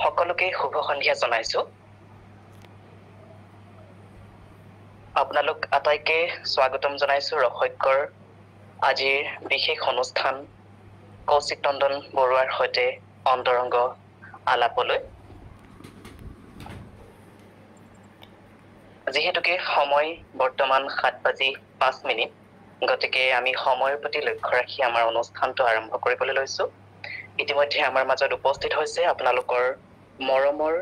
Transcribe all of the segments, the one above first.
সকলোকে শুভ সন্ধিয়া জনাইছো আপোনালোক আটাইকে স্বাগতম জনাইছো ৰসক্যৰ আজিৰ বিশেষ অনুষ্ঠান কৌশিক নন্দন বৰুৱাৰ সৈতে অন্তৰংগ আলাপলৈ যেহেতুকে সময় বৰ্তমান 7:05 গতিকে আমি সময়ৰ প্ৰতি লক্ষ্য ৰাখি আমাৰ অনুষ্ঠানটো আৰম্ভ কৰিবলৈ লৈছো ইতিমধ্যে আমাৰ মাজত উপস্থিত হৈছে আপোনালোকৰ মৰমৰ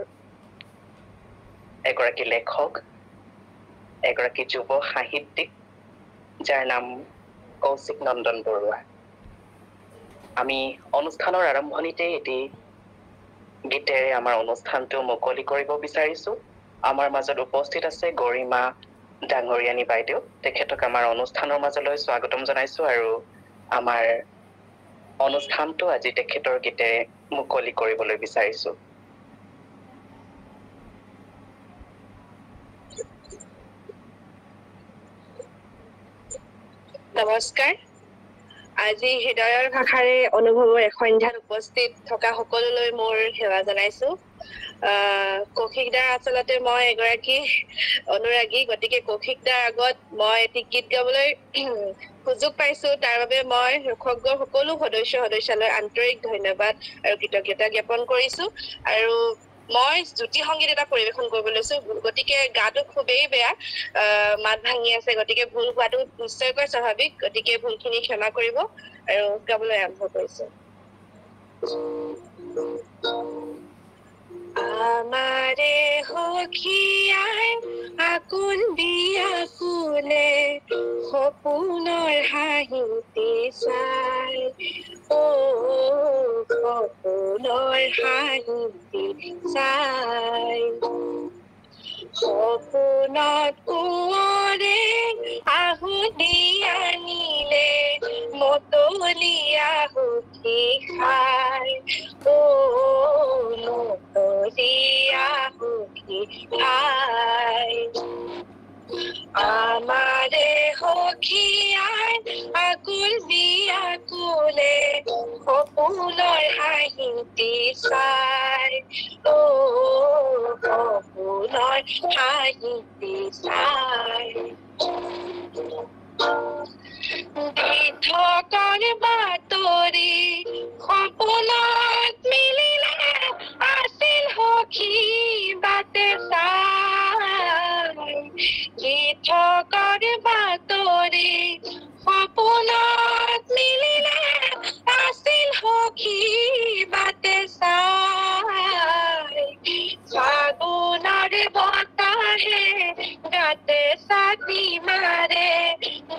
এগৰাকী লেখক এগৰাকী যুৱ সাহিত্যিক যাৰ নাম কৌশিক নন্দন বৰুৱা আমি অনুষ্ঠানৰ আৰম্ভণিতে এটি গীতেৰে আমাৰ অনুষ্ঠানটো মুকলি কৰিব বিচাৰিছো আমাৰ মাজত উপস্থিত আছে গৰিমা ডাঙৰীয়ানী বাইদেউ তেখেতক আমাৰ অনুষ্ঠানৰ মাজলৈ স্বাগতম জনাইছো আৰু আমাৰ অনুষ্ঠানটো আজি তেখেতৰ গীতেৰে মুকলি কৰিবলৈ বিচাৰিছো নমস্কাৰ আজি হৃদয়ৰ ভাষাৰে অনুভৱৰ সন্ধ্যাত উপস্থিত থকা সকলোলৈ মোৰ সেৱা জনাইছো কৌশিকদাৰ আচলতে মই এগৰাকী অনুৰাগী গতিকে কৌশিকদাৰ আগত মই এটি গীত গাবলৈ সুযোগ পাইছো তাৰ বাবে মই ৰসজ্ঞৰ সকলো সদস্যলৈ আন্তৰিক ধন্যবাদ আৰু কৃতজ্ঞতা জ্ঞাপন কৰিছো আৰু মই জ্যোতি সংগীত এটা পৰিবেশন কৰিব লৈছো গতিকে গাটো খুবেই বেয়া মাত ভাঙি আছে গতিকে ভুল হোৱাটো নিশ্চয়কৈ স্বাভাৱিক গতিকে ভুলখিনি ক্ষমা কৰিব আৰু গাবলৈ আৰম্ভ কৰিছো আমাৰে হখিয়াই আকুল বিয়াকুলে সপোনৰ হাঁহিতে চাই ও সপোনৰ হাঁহিতে চাই সপোনত কোঁৱৰে আহুতি আনিলে মতলীয়া সুখী খাই ও মতলীয়া সুখী খাই আমাৰে হখিয়াই আকুল বিয়াকুলে সপোনৰ হাঁহিতে চাই ও সপোনৰ হাঁহিতে চাই দি থকাৰ বাতৰি সপোনত মিলিলে আছিল সখী বাটে চাই দি থকাৰ বাতৰি সপোনত মিলিলে আছিল সখী বাটে চাই ফাগুনৰ বতাহে গাতে ছাতি মাৰে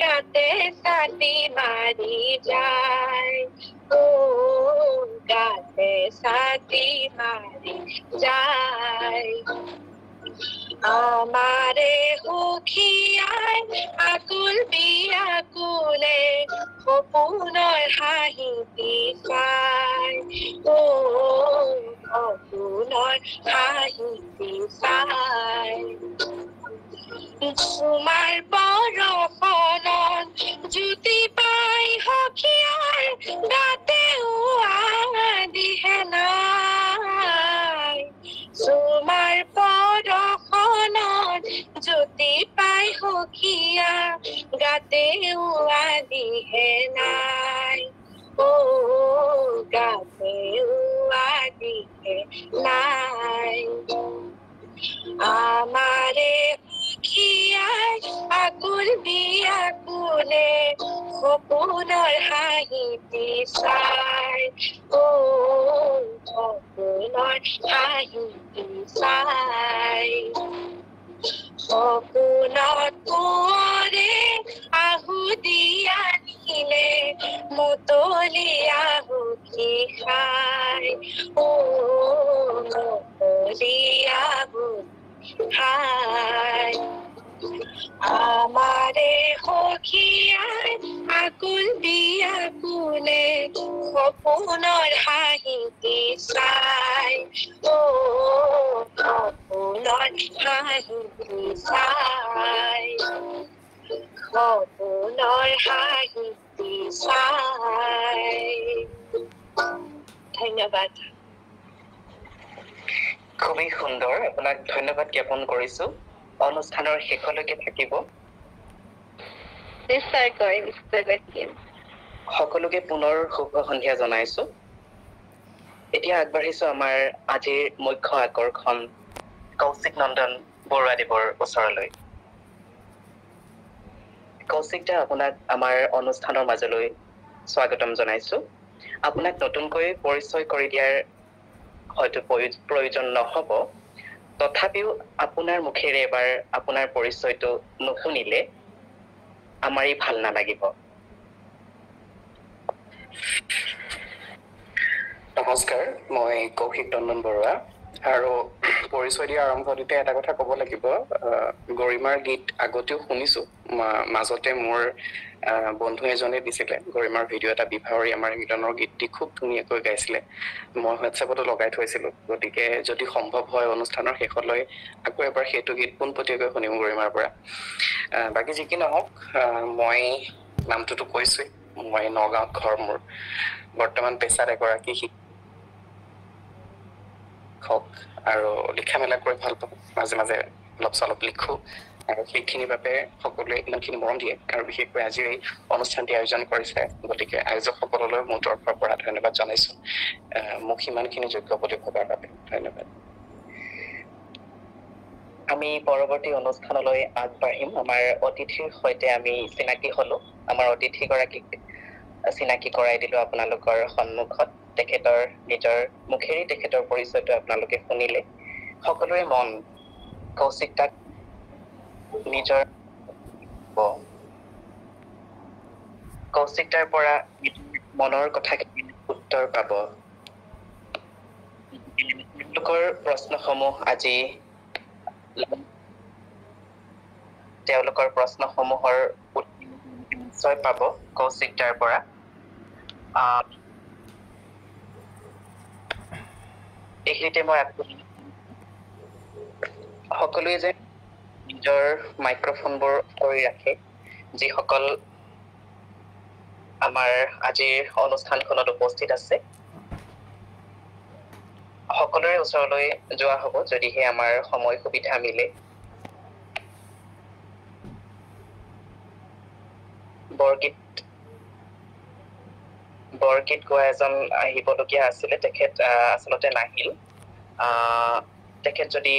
গাতে ছাতি মাৰি যায় ও গাতে ছাতি মাৰি যায় আমাৰে সুখিয়াই আকুল বিয়াকুলে সপোনৰ হাঁহিতে চাই ও সপোনৰ হাঁহিতে চাই তোমাৰ বৰষণত জ্যোতি পাই সখিয়াৰ গাতে দিহে নাই তোমাৰ বৰষণত জ্যোতি পাই সখিয়া গাতে দিহে নাই ও গাতে দিহে নাই আমারে সখিয়াই আকুল বিয়াকুলে সপোনৰ হাঁহিতে চাই ও সপোনৰ হাঁহিতে চাই সপোনত কোঁৱৰে আহুতি আনিলে মতলীয়া সুখী খাই ও মতলীয়া সুখী খাই আমাৰে সখিয়াই আকুল বিয়াকুলে সপোনৰ হাঁহিতে চাই ও সপোনৰ হাঁহিতে চাই সপোনৰ হাঁহিতে চাই ধন্যবাদ খুবই সুন্দৰ, আপোনাক ধন্যবাদ জ্ঞাপন কৰিছো। অনুষ্ঠানৰ শেষলৈকে থাকিব। নিশ্চয়কৈ থাকিম। সকলোকে পুনৰ শুভ সন্ধিয়া জনাইছো। এতিয়া আগবাঢ়িছো আমাৰ আজিৰ মুখ্য আকৰ্ষণ কৌশিক নন্দন বৰুৱাদেৱৰ ওচৰলৈ। কৌশিক দা, আপোনাক আমাৰ অনুষ্ঠানৰ মাজলৈ স্বাগতম জনাইছো। আপোনাক নতুনকৈ পৰিচয় কৰি দিয়াৰ হয়তো প্ৰয়োজন নহব, তথাপিও আপোনাৰ মুখেৰে এবাৰ আপোনাৰ পৰিচয়টো নুশুনিলে আমাৰেই ভাল নালাগিব। নমস্কাৰ, মই কৌশিক নন্দন বৰুৱা। আৰু পৰিচয় দিয়া আৰম্ভণিতে এটা কথা ক'ব লাগিব, গৰিমাৰ গীত আগতেও শুনিছো। মাজতে মোৰ বন্ধু এজনে দিছিলে গৰিমাৰ ভিডিঅ' এটা, বিভাৱৰী আমাৰ মিলনৰ গীতটি খুব ধুনীয়াকৈ গাইছিলে। মই হোৱাটছএপতো লগাই থৈছিলো। গতিকে যদি সম্ভৱ হয় অনুষ্ঠানৰ শেষলৈ আকৌ এবাৰ সেইটো গীত পোনপটীয়াকৈ শুনিম গৰিমাৰ পৰা। বাকী যি কি নহওক, মই নামটোতো কৈছোৱেই, মই নগাঁৱত ঘৰ মোৰ। বৰ্তমান পেছাত এগৰাকী শিক্ষক আৰু লিখা মেলা কৰি ভাল পাওঁ। মাজে মাজে অলপ চলপ লিখো, আৰু সেইখিনিৰ বাবে সকলোৱে ইমানখিনি মৰম দিয়ে। আৰু বিশেষকৈ আজি এই অনুষ্ঠানটি আয়োজন কৰিছে, গতিকে আয়োজকসকললৈ মোৰ তৰফৰ পৰা ধন্যবাদ জনাইছো, মোক সিমানখিনি যোগ্য বুলি ভবাৰ বাবে। ধন্যবাদ। আমি পৰৱৰ্তী অনুষ্ঠানলৈ আগবাঢ়িম। আমাৰ অতিথিৰ সৈতে আমি চিনাকি হলো। আমাৰ অতিথিগৰাকীক চিনাকি কৰাই দিলো আপোনালোকৰ সন্মুখত। তেখেতৰ নিজৰ মুখেৰে তেখেতৰ পৰিচয়টো আপোনালোকে শুনিলে। সকলোৰে মন কৌশিক দাক নিজৰ কৌশিক দাৰ পৰা মনৰ কথাখিনি উত্তৰ পাব। তেওঁলোকৰ প্ৰশ্নসমূহ আজি তেওঁলোকৰ প্ৰশ্নসমূহৰ নিশ্চয় পাব কৌশিক দাৰ পৰা। এইখিনিতে মই সকলোৱে যে নিজৰ মাইক্ৰফোনবোৰ কৰি ৰাখে, যিসকল আমাৰ আজিৰ অনুষ্ঠানখনত উপস্থিত আছে, সকলোৰে ওচৰলৈ যোৱা হ'ব যদিহে আমাৰ সময় সুবিধা মিলে। বৰগীত গোৱা এজন আহিবলগীয়া আছিলে, তেখেত আচলতে নাহিল। তেখেত যদি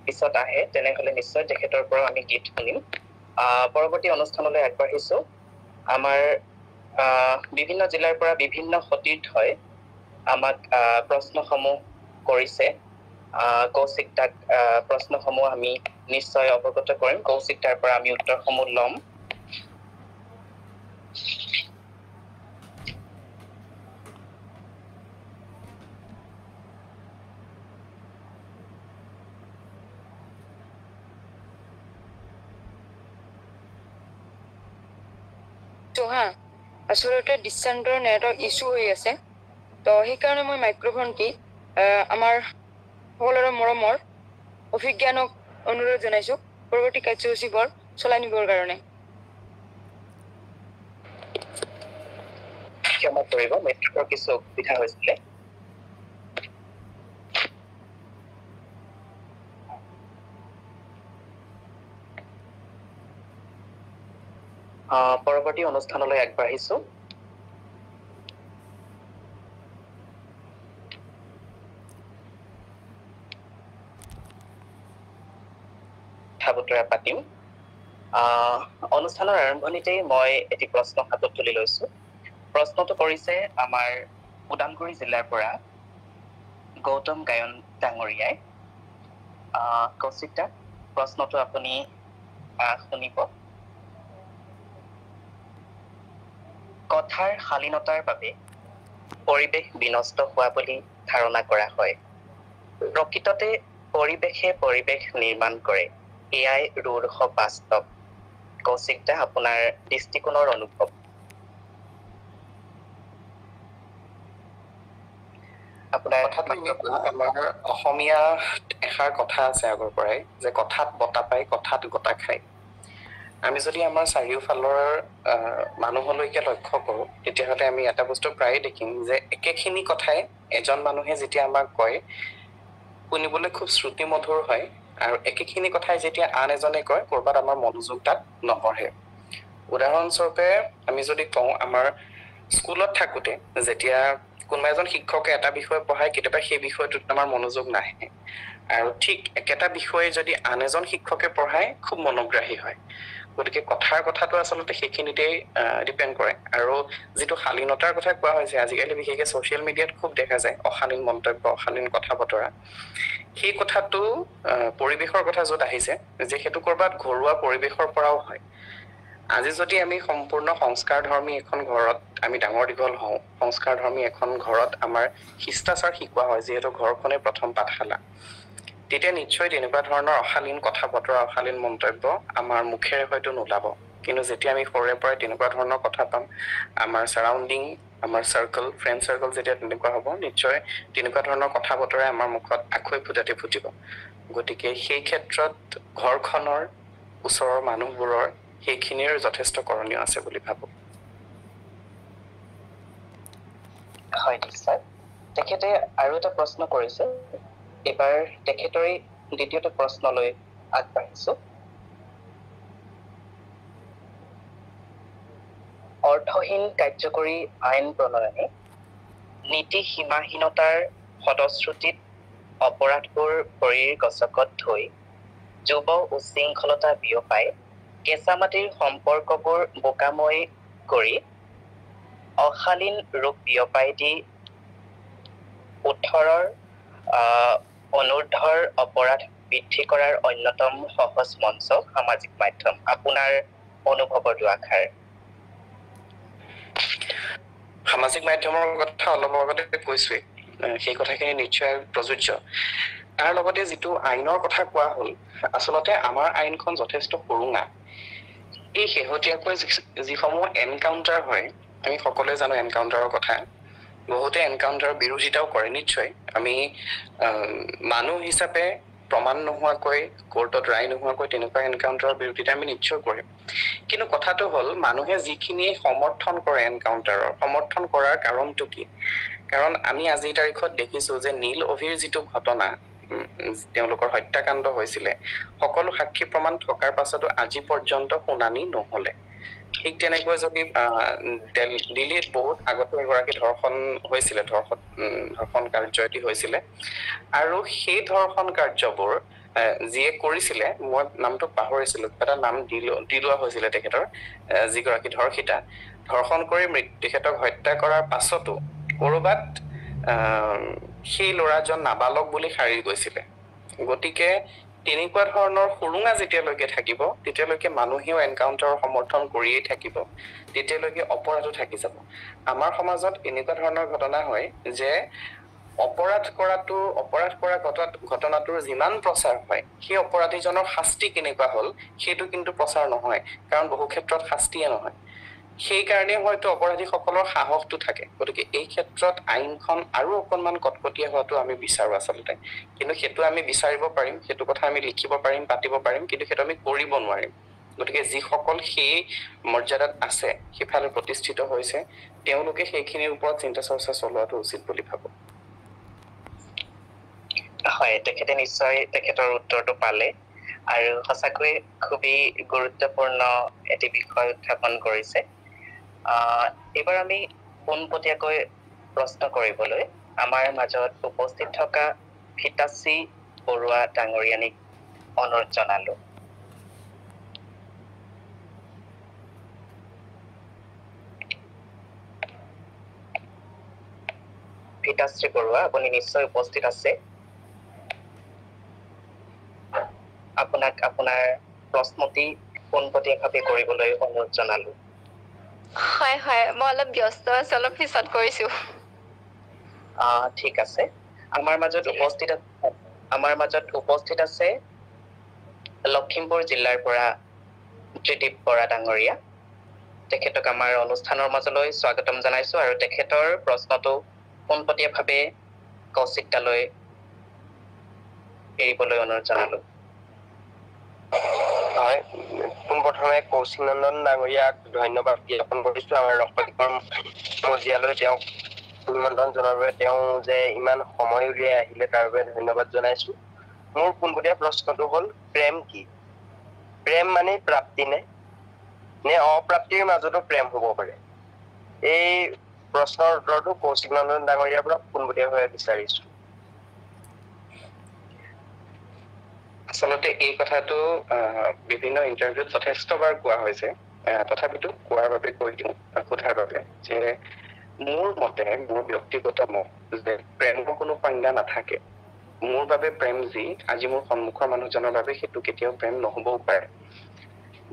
পিছত আহে তেনেহলে নিশ্চয় তেখেতৰ পৰা আমি গীত শুনিম। পৰৱৰ্তী অনুষ্ঠানলৈ আগবাঢ়িছো। আমাৰ বিভিন্ন জিলাৰ পৰা বিভিন্ন সতীৰ্থই আমাক প্ৰশ্নসমূহ কৰিছে। কৌশিক দাক প্ৰশ্নসমূহ আমি নিশ্চয় অৱগত কৰিম। কৌশিক দাৰ পৰা আমি উত্তৰসমূহ ল'ম। আচলতে ডিষ্টেণ্টৰ নেটৱৰ্ক ইছ্যু হৈ আছে, তো সেইকাৰণে মই মাইক্ৰফোনটি আমাৰ সকলোৰে মৰমৰ অভিজ্ঞানক অনুৰোধ জনাইছো পৰৱৰ্তী কাৰ্যসূচীবোৰ চলাই নিবৰ কাৰণে। ক্ষমা কৰিব, নেটৱৰ্কৰ কিছু অসুবিধা হৈছিলে। পৰৱৰ্তী অনুষ্ঠানলৈ আগবাঢ়িছো। কথা বতৰা পাতিম। অনুষ্ঠানৰ আৰম্ভণিতেই মই এটি প্ৰশ্ন হাতত তুলি লৈছো। প্ৰশ্নটো কৰিছে আমাৰ ওদালগুৰি জিলাৰ পৰা গৌতম গায়ন ডাঙৰীয়াই। কৌশিক দা, প্ৰশ্নটো আপুনি শুনিব। কথাৰ শালীনতাৰ বাবে পৰিৱেশ বিনষ্ট হোৱা বুলি ধাৰণা কৰা হয়। প্ৰকৃততে পৰিৱেশে পৰিৱেশ নিৰ্মাণ কৰে, এয়াই ৰুঢ় বাস্তৱ। কৌশিক দা, আপোনাৰ দৃষ্টিকোণৰ অনুভৱ। আমাৰ অসমীয়া এষাৰ কথা আছে আগৰ পৰাই, যে কথাত বতা পাই কথাত গতা খায়। আমি যদি আমাৰ চাৰিওফালৰ মানুহলৈকে লক্ষ্য কৰো, তেতিয়াহ'লে আমি এটা বস্তু প্ৰায়ে দেখিম যে একেখিনি কথাই এজন মানুহে যেতিয়া আমাক কয়, শুনিবলৈ খুব শ্ৰুতিমধুৰ হয় আৰু একেখিনি কথাই যেতিয়া আন এজনে কয় কৰবাত আমাৰ মনোযোগ তাত নপঢ়ে। উদাহৰণস্বৰূপে আমি যদি কওঁ আমাৰ স্কুলত থাকোতে যেতিয়া কোনোবা এজন শিক্ষকে এটা বিষয় পঢ়ায় কেতিয়াবা সেই বিষয়টোত আমাৰ মনোযোগ নাহে আৰু ঠিক একেটা বিষয়ে যদি আন এজন শিক্ষকে পঢ়ায় খুব মনোগ্ৰাহী হয়। গতিকে কথাটো আচলতে সেইখিনিতেই ডিপেণ্ড কৰে আৰু যিটো শালীনতাৰ কথা কোৱা হৈছে আজিকালি বিশেষকৈ ছচিয়েল মিডিয়াত খুব দেখা যায় অশালীন মন্তব্য অশালীন কথা বতৰা। সেই কথাটো পৰিৱেশৰ কথা য'ত আহিছে যে সেইটো কৰবাত ঘৰুৱা পৰিৱেশৰ পৰাও হয়। আজি যদি আমি সম্পূৰ্ণ সংস্কাৰধৰ্মী এখন ঘৰত আমি ডাঙৰ দীঘল হওঁ, সংস্কাৰধৰ্মী এখন ঘৰত আমাৰ শিষ্টাচাৰ শিকোৱা হয় যিহেতু ঘৰখনেই প্ৰথম পাঠশালা, তেতিয়া নিশ্চয় তেনেকুৱা ধৰণৰ অশালীন কথা বতৰা অশালীন মন্তব্য আমাৰ মুখেৰে হয়তো নোলাব। কিন্তু যেতিয়া আমি সৰুৰে পৰাই তেনেকুৱা ধৰণৰ কথা পাম আমাৰ চাৰাউণ্ডিং আমাৰ চাৰ্কল ফ্ৰেণ্ড চাৰ্কল যেতিয়া তেনেকুৱা হ'ব নিশ্চয় তেনেকুৱা ধৰণৰ কথা বতৰাই আমাৰ মুখত আখৈ ফুটাতে ফুটিব। গতিকে সেই ক্ষেত্ৰত ঘৰখনৰ ওচৰৰ মানুহবোৰৰ সেইখিনিৰ যথেষ্ট কৰণীয় আছে বুলি ভাবো। হয় নিশ্চয়। তেখেতে আৰু এটা প্ৰশ্ন কৰিছে, এইবাৰ তেখেতৰে দ্বিতীয়টো প্ৰশ্নলৈ আগবাঢ়িছো। অৰ্থহীন কাৰ্যকৰী আইন প্ৰণয়নে নীতি সীমাহীনতাৰ ফলশ্ৰুতিত অপৰাধবোৰ ভৰিৰ গছকত থৈ যুৱ উচ্ছৃংখলতা বিয়পাই কেঁচা মাটিৰ সম্পৰ্কবোৰ বোকাময় কৰি অশালীন ৰূপ বিয়পাই দি 18ৰ অনুৰ্ধৰ অপৰাধ বৃদ্ধি কৰাৰ অন্যতম সহজ মঞ্চ সামাজিক মাধ্যম। আপোনাৰ অনুভৱৰ দুআষাৰ। সামাজিক মাধ্যমৰ কথা অলপ আগতে কৈছোৱেই, সেই কথাখিনি নিশ্চয় প্ৰযোজ্য। তাৰ লগতে যিটো আইনৰ কথা কোৱা হ'ল আচলতে আমাৰ আইনখন যথেষ্ট সুৰুঙা। এই শেহতীয়াকৈ যিসমূহ এনকাউণ্টাৰ হয় আমি সকলোৱে জানো এনকাউণ্টাৰৰ কথা, বহুতে এনকাউণ্টাৰৰ বিৰোধিতাও কৰে। নিশ্চয় আমি মানুহ হিচাপে প্ৰমাণ নোহোৱাকৈ কোৰ্টত ৰায় নোহোৱাকৈ তেনেকুৱা এনকাউণ্টাৰৰ বিৰোধিতা আমি নিশ্চয় কৰিম। কিন্তু কথাটো হ'ল মানুহে যিখিনি সমৰ্থন কৰে এনকাউণ্টাৰৰ সমৰ্থন কৰাৰ কাৰণটো কি? কাৰণ আমি আজিৰ তাৰিখত দেখিছো যে নীল অভিৰ যিটো ঘটনা তেওঁলোকৰ হত্যাকাণ্ড হৈছিলে সকলো সাক্ষী প্ৰমাণ থকাৰ পাছতো আজি পৰ্যন্ত শুনানি নহলে। ঠিক তেনেকৈ যদি দিল্লীত বহুত আগতে এগৰাকী ধৰ্ষণ হৈছিলে, ধৰ্ষণ কাৰ্য এটি হৈছিলে আৰু সেই ধৰ্ষণ কাৰ্যবোৰ যিয়ে কৰিছিলে মই নামটো পাহৰিছিলো, এটা নাম দি লোৱা হৈছিলে তেখেতৰ, যিগৰাকী ধৰ্ষিতা ধৰ্ষণ কৰি তেখেতক হত্যা কৰাৰ পাছতো কৰবাত সেই ল'ৰাজন নাবালক বুলি সাৰি গৈছিলে। গতিকে তেনেকুৱা ধৰণৰ সুৰুঙা যেতিয়ালৈকে থাকিব তেতিয়ালৈকে মানুহেও এনকাউণ্টাৰৰ সমৰ্থন কৰিয়েই থাকিব, তেতিয়ালৈকে অপৰাধো থাকি যাব। আমাৰ সমাজত এনেকুৱা ধৰণৰ ঘটনা হয় যে অপৰাধ কৰা ঘটনাটোৰ যিমান প্ৰচাৰ হয় সেই অপৰাধীজনৰ শাস্তি কেনেকুৱা হ'ল সেইটো কিন্তু প্ৰচাৰ নহয়, কাৰণ বহু ক্ষেত্ৰত শাস্তিয়ে নহয়। সেইকাৰণে হয়তো অপৰাধীসকলৰ সাহসটো থাকে। গতিকে এই ক্ষেত্ৰত আইনখন আৰু অকণমান কটকটীয়া হোৱাটো আমি বিচাৰো আচলতে। কিন্তু সেইটো আমি বিচাৰিব পাৰিম, সেইটো কথা আমি লিখিব পাৰিম, পাতিব পাৰিম, কিন্তু সেইটো আমি কৰিব নোৱাৰিম। গতিকে যিসকল সেই মৰ্যাদাত আছে, সিফালে প্ৰতিষ্ঠিত হৈছে, তেওঁলোকে সেইখিনিৰ ওপৰত চিন্তা চৰ্চা চলোৱাটো উচিত বুলি ভাবো। হয়, তেখেতে নিশ্চয় তেখেতৰ উত্তৰটো পালে আৰু সঁচাকৈ খুবেই গুৰুত্বপূৰ্ণ এটি বিষয় উত্থাপন কৰিছে। এইবাৰ আমি পোনপটীয়াকৈ প্ৰশ্ন কৰিবলৈ আমাৰ মাজত উপস্থিত থকা ভিতাশ্ৰী বৰুৱা ডাঙৰীয়ানীক অনুৰোধ জনালো। ভিতাশ্ৰী বৰুৱা, আপুনি নিশ্চয় উপস্থিত আছে। আপোনাক আপোনাৰ প্ৰশ্নটি পোনপটীয়াভাৱে কৰিবলৈ অনুৰোধ জনালো। হয় হয়, মই অলপ ব্যস্ত আছো, অলপ পিছত কৰিছো। ঠিক আছে। আমাৰ মাজত উপস্থিত আছে লখিমপুৰ জিলাৰ পৰা ত্ৰিদীপ বৰা ডাঙৰীয়া। তেখেতক আমাৰ অনুষ্ঠানৰ মাজলৈ স্বাগতম জনাইছো আৰু তেখেতৰ প্ৰশ্নটো পোনপটীয়াভাৱে কৌশিক দালৈ এৰিবলৈ অনুৰোধ জনালো। হয়, পোনপ্ৰথমে কৌশিক নন্দন ডাঙৰীয়াক ধন্যবাদ জ্ঞাপন কৰিছো আমাৰ ৰসৰ মজিয়ালৈ তেওঁক নিমন্ত্ৰণ জনোৱাৰ বাবে তেওঁ যে ইমান সময় উলিয়াই আহিলে তাৰ বাবে ধন্যবাদ জনাইছো। মোৰ পোনপটীয়া প্ৰশ্নটো হ'ল প্ৰেম কি? প্ৰেম মানে প্ৰাপ্তি নে অপ্ৰাপ্তিৰ মাজতো প্ৰেম হ'ব পাৰে? এই প্ৰশ্নৰ উত্তৰটো কৌশিক নন্দন ডাঙৰীয়াৰ পৰা পোনপটীয়াভাৱে বিচাৰিছো। আচলতে এই কথাটো বিভিন্ন ইণ্টাৰভিউত যথেষ্টবাৰ কোৱা হৈছে। তথাপিতো কোৱাৰ বাবে কৈ দিওঁ, সোধাৰ বাবে, যে মোৰ মতে, মোৰ ব্যক্তিগত মত, যে প্ৰেমৰ কোনো সংজ্ঞা নাথাকে। মোৰ বাবে প্ৰেম যি আজি মোৰ সন্মুখৰ মানুহজনৰ বাবে সেইটো কেতিয়াও প্ৰেম নহবও পাৰে।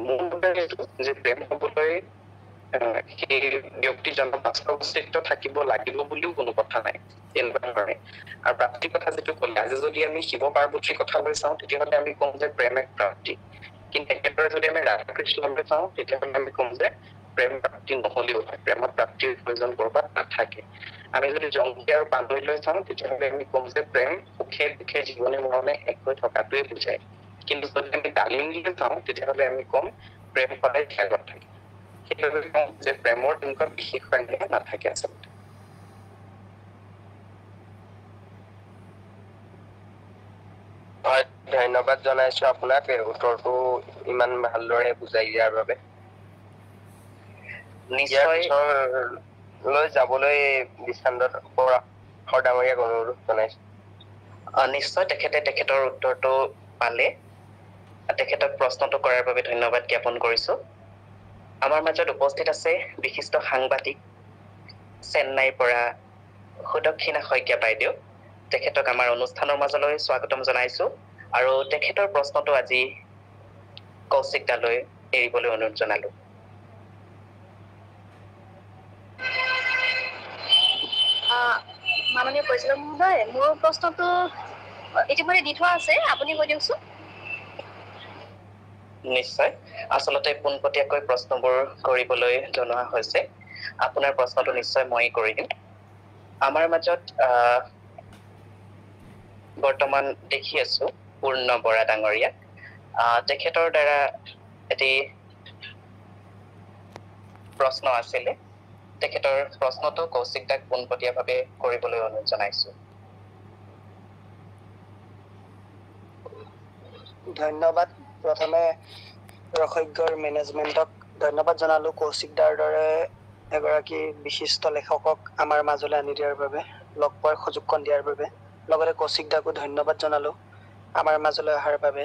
মোৰ বাবে এইটো যে প্ৰেম হবলৈ সেই ব্যক্তিজনৰ বাস্তৱ অস্তিত্ব থাকিব লাগিব বুলিও কোনো কথা নাই, তেনেকুৱা ধৰণে। আৰু প্ৰাপ্তিৰ কথা যিটো ক'লে, আজি যদি আমি শিৱ পাৰ্বতীৰ কথালৈ চাওঁ তেতিয়াহ'লে আমি কম যে প্ৰেম এক প্ৰাপ্তি, কিন্তু একেদৰে যদি আমি ৰাধা কৃষ্ণলৈ চাওঁ তেতিয়াহ'লে আমি কম যে প্ৰেম প্ৰাপ্তি নহলেও হয়, প্ৰেমত প্ৰাপ্তিৰ প্ৰয়োজন কৰবাত নাথাকে। আমি যদি জংকী আৰু পানৈলৈ চাওঁ তেতিয়াহ'লে আমি কম যে প্ৰেম সুখে দুখে জীৱনে মৰণে এক হৈ থকাটোৱে বুজায়। কিন্তু যদি আমি ডালিমীলৈ চাওঁ তেতিয়াহ'লে আমি কম প্ৰেম সদায় ত্যাগত থাকে। সেইবাবে কওঁ যে প্ৰেমৰ তেনেকুৱা বিশেষ সংজ্ঞা নাথাকে আচলতে। হয়, ধন্যবাদ জনাইছো আপোনাক এই উত্তৰটো ইমান ভালদৰে বুজাই দিয়াৰ বাবে। ইয়াৰ নিশ্চয় পিছলৈ যাবলৈ দৃষ্টান্ত পৰাশৰ ডাঙৰীয়াক অনুৰোধ জনাইছো। নিশ্চয় তেখেতৰ উত্তৰটো পালে। তেখেতক প্ৰশ্নটো কৰাৰ বাবে ধন্যবাদ জ্ঞাপন কৰিছো। আমাৰ মাজত উপস্থিত আছে বিশিষ্ট সাংবাদিক চেন্নাইৰ পৰা সুদক্ষিণা শইকীয়া বাইদেউ। তেখেতক আমাৰ অনুষ্ঠানৰ মাজলৈ স্বাগতম জনাইছো আৰু তেখেতৰ প্ৰশ্নটো আজি কৌশিক দালৈ এৰিবলৈ অনুৰোধ জনালো। মাননীয় পৰিচালক মহোদয়, মোৰ প্ৰশ্নটো ইতিমধ্যে দি থোৱা আছে, আপুনি কৈ দিয়কচোন। নিশ্চয়, আচলতে পোনপটীয়াকৈ প্ৰশ্নবোৰ কৰিবলৈ জনোৱা হৈছে। আপোনাৰ প্ৰশ্নটো নিশ্চয় মই কৰি দিম। আমাৰ মাজত বৰ্তমান দেখি আছো পূৰ্ণ বৰা ডাঙৰীয়া। তেখেতৰ দ্বাৰা এটি প্ৰশ্ন আছিলে, তেখেতৰ প্ৰশ্নটো কৌশিক দাক পোনপটীয়াভাৱে কৰিবলৈ অনুৰোধ জনাইছো। ধন্যবাদ। প্ৰথমে ৰসজ্ঞৰ মেনেজমেণ্টক ধন্যবাদ জনালো কৌশিক দাৰ দৰে এগৰাকী বিশিষ্ট লেখকক আমাৰ মাজলৈ আনি দিয়াৰ বাবে, লগ পোৱাৰ সুযোগকণ দিয়াৰ বাবে। লগতে কৌশিক দাকো ধন্যবাদ জনালো আমাৰ মাজলৈ অহাৰ বাবে।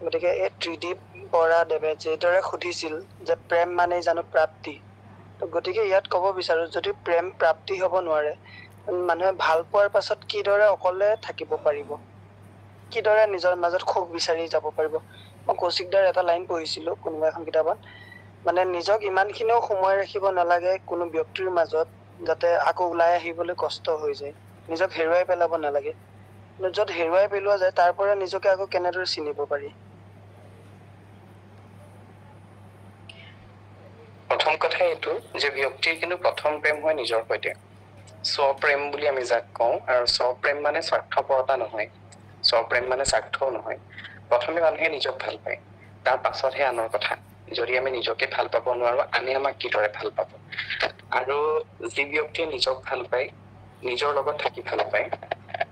গতিকে এই ত্ৰিদীপ বৰা দেৱে যিদৰে সুধিছিল যে প্ৰেম মানেই জানো প্ৰাপ্তি, গতিকে ইয়াত ক'ব বিচাৰো, যদি প্ৰেম প্ৰাপ্তি হ'ব নোৱাৰে, মানুহে ভাল পোৱাৰ পাছত কিদৰে অকলে থাকিব পাৰিব, কিদৰে নিজৰ মাজত সুখ বিচাৰি যাব পাৰিব। মই কৌশিক দাৰ এটা লাইন পঢ়িছিলো কোনোবা এখন কিতাপত, মানে নিজক ইমানখিনিও সময় ৰাখিব নালাগে কোনো ব্যক্তিৰ মাজত যাতে আকৌ ওলাই আহিবলৈ কষ্ট হৈ যায়, নিজক হেৰুৱাই পেলাব নালাগে। য'ত হেৰুৱাই পেলোৱা যায় তাৰ পৰা নিজকে আকৌ কেনেদৰে চিনিব পাৰি। প্ৰথম কথা এইটো যে ব্যক্তিৰ কিন্তু প্ৰথম প্ৰেম হয় নিজৰ সৈতে, স্বপ্ৰেম বুলি আমি যাক কওঁ। আৰু স্বপ্ৰেম মানে স্বাৰ্থপৰতা নহয়, স্বপ্ৰেম মানে স্বাৰ্থও নহয়। প্ৰথমে মানুহে নিজক ভাল পায়, তাৰ পাছতহে আনৰ কথা। যদি আমি নিজকে ভাল পাব নোৱাৰো, আনে আমাক কিদৰে ভাল পাব? আৰু যি ব্যক্তিয়ে নিজক ভাল পায়, নিজৰ লগত থাকি ভাল পায়,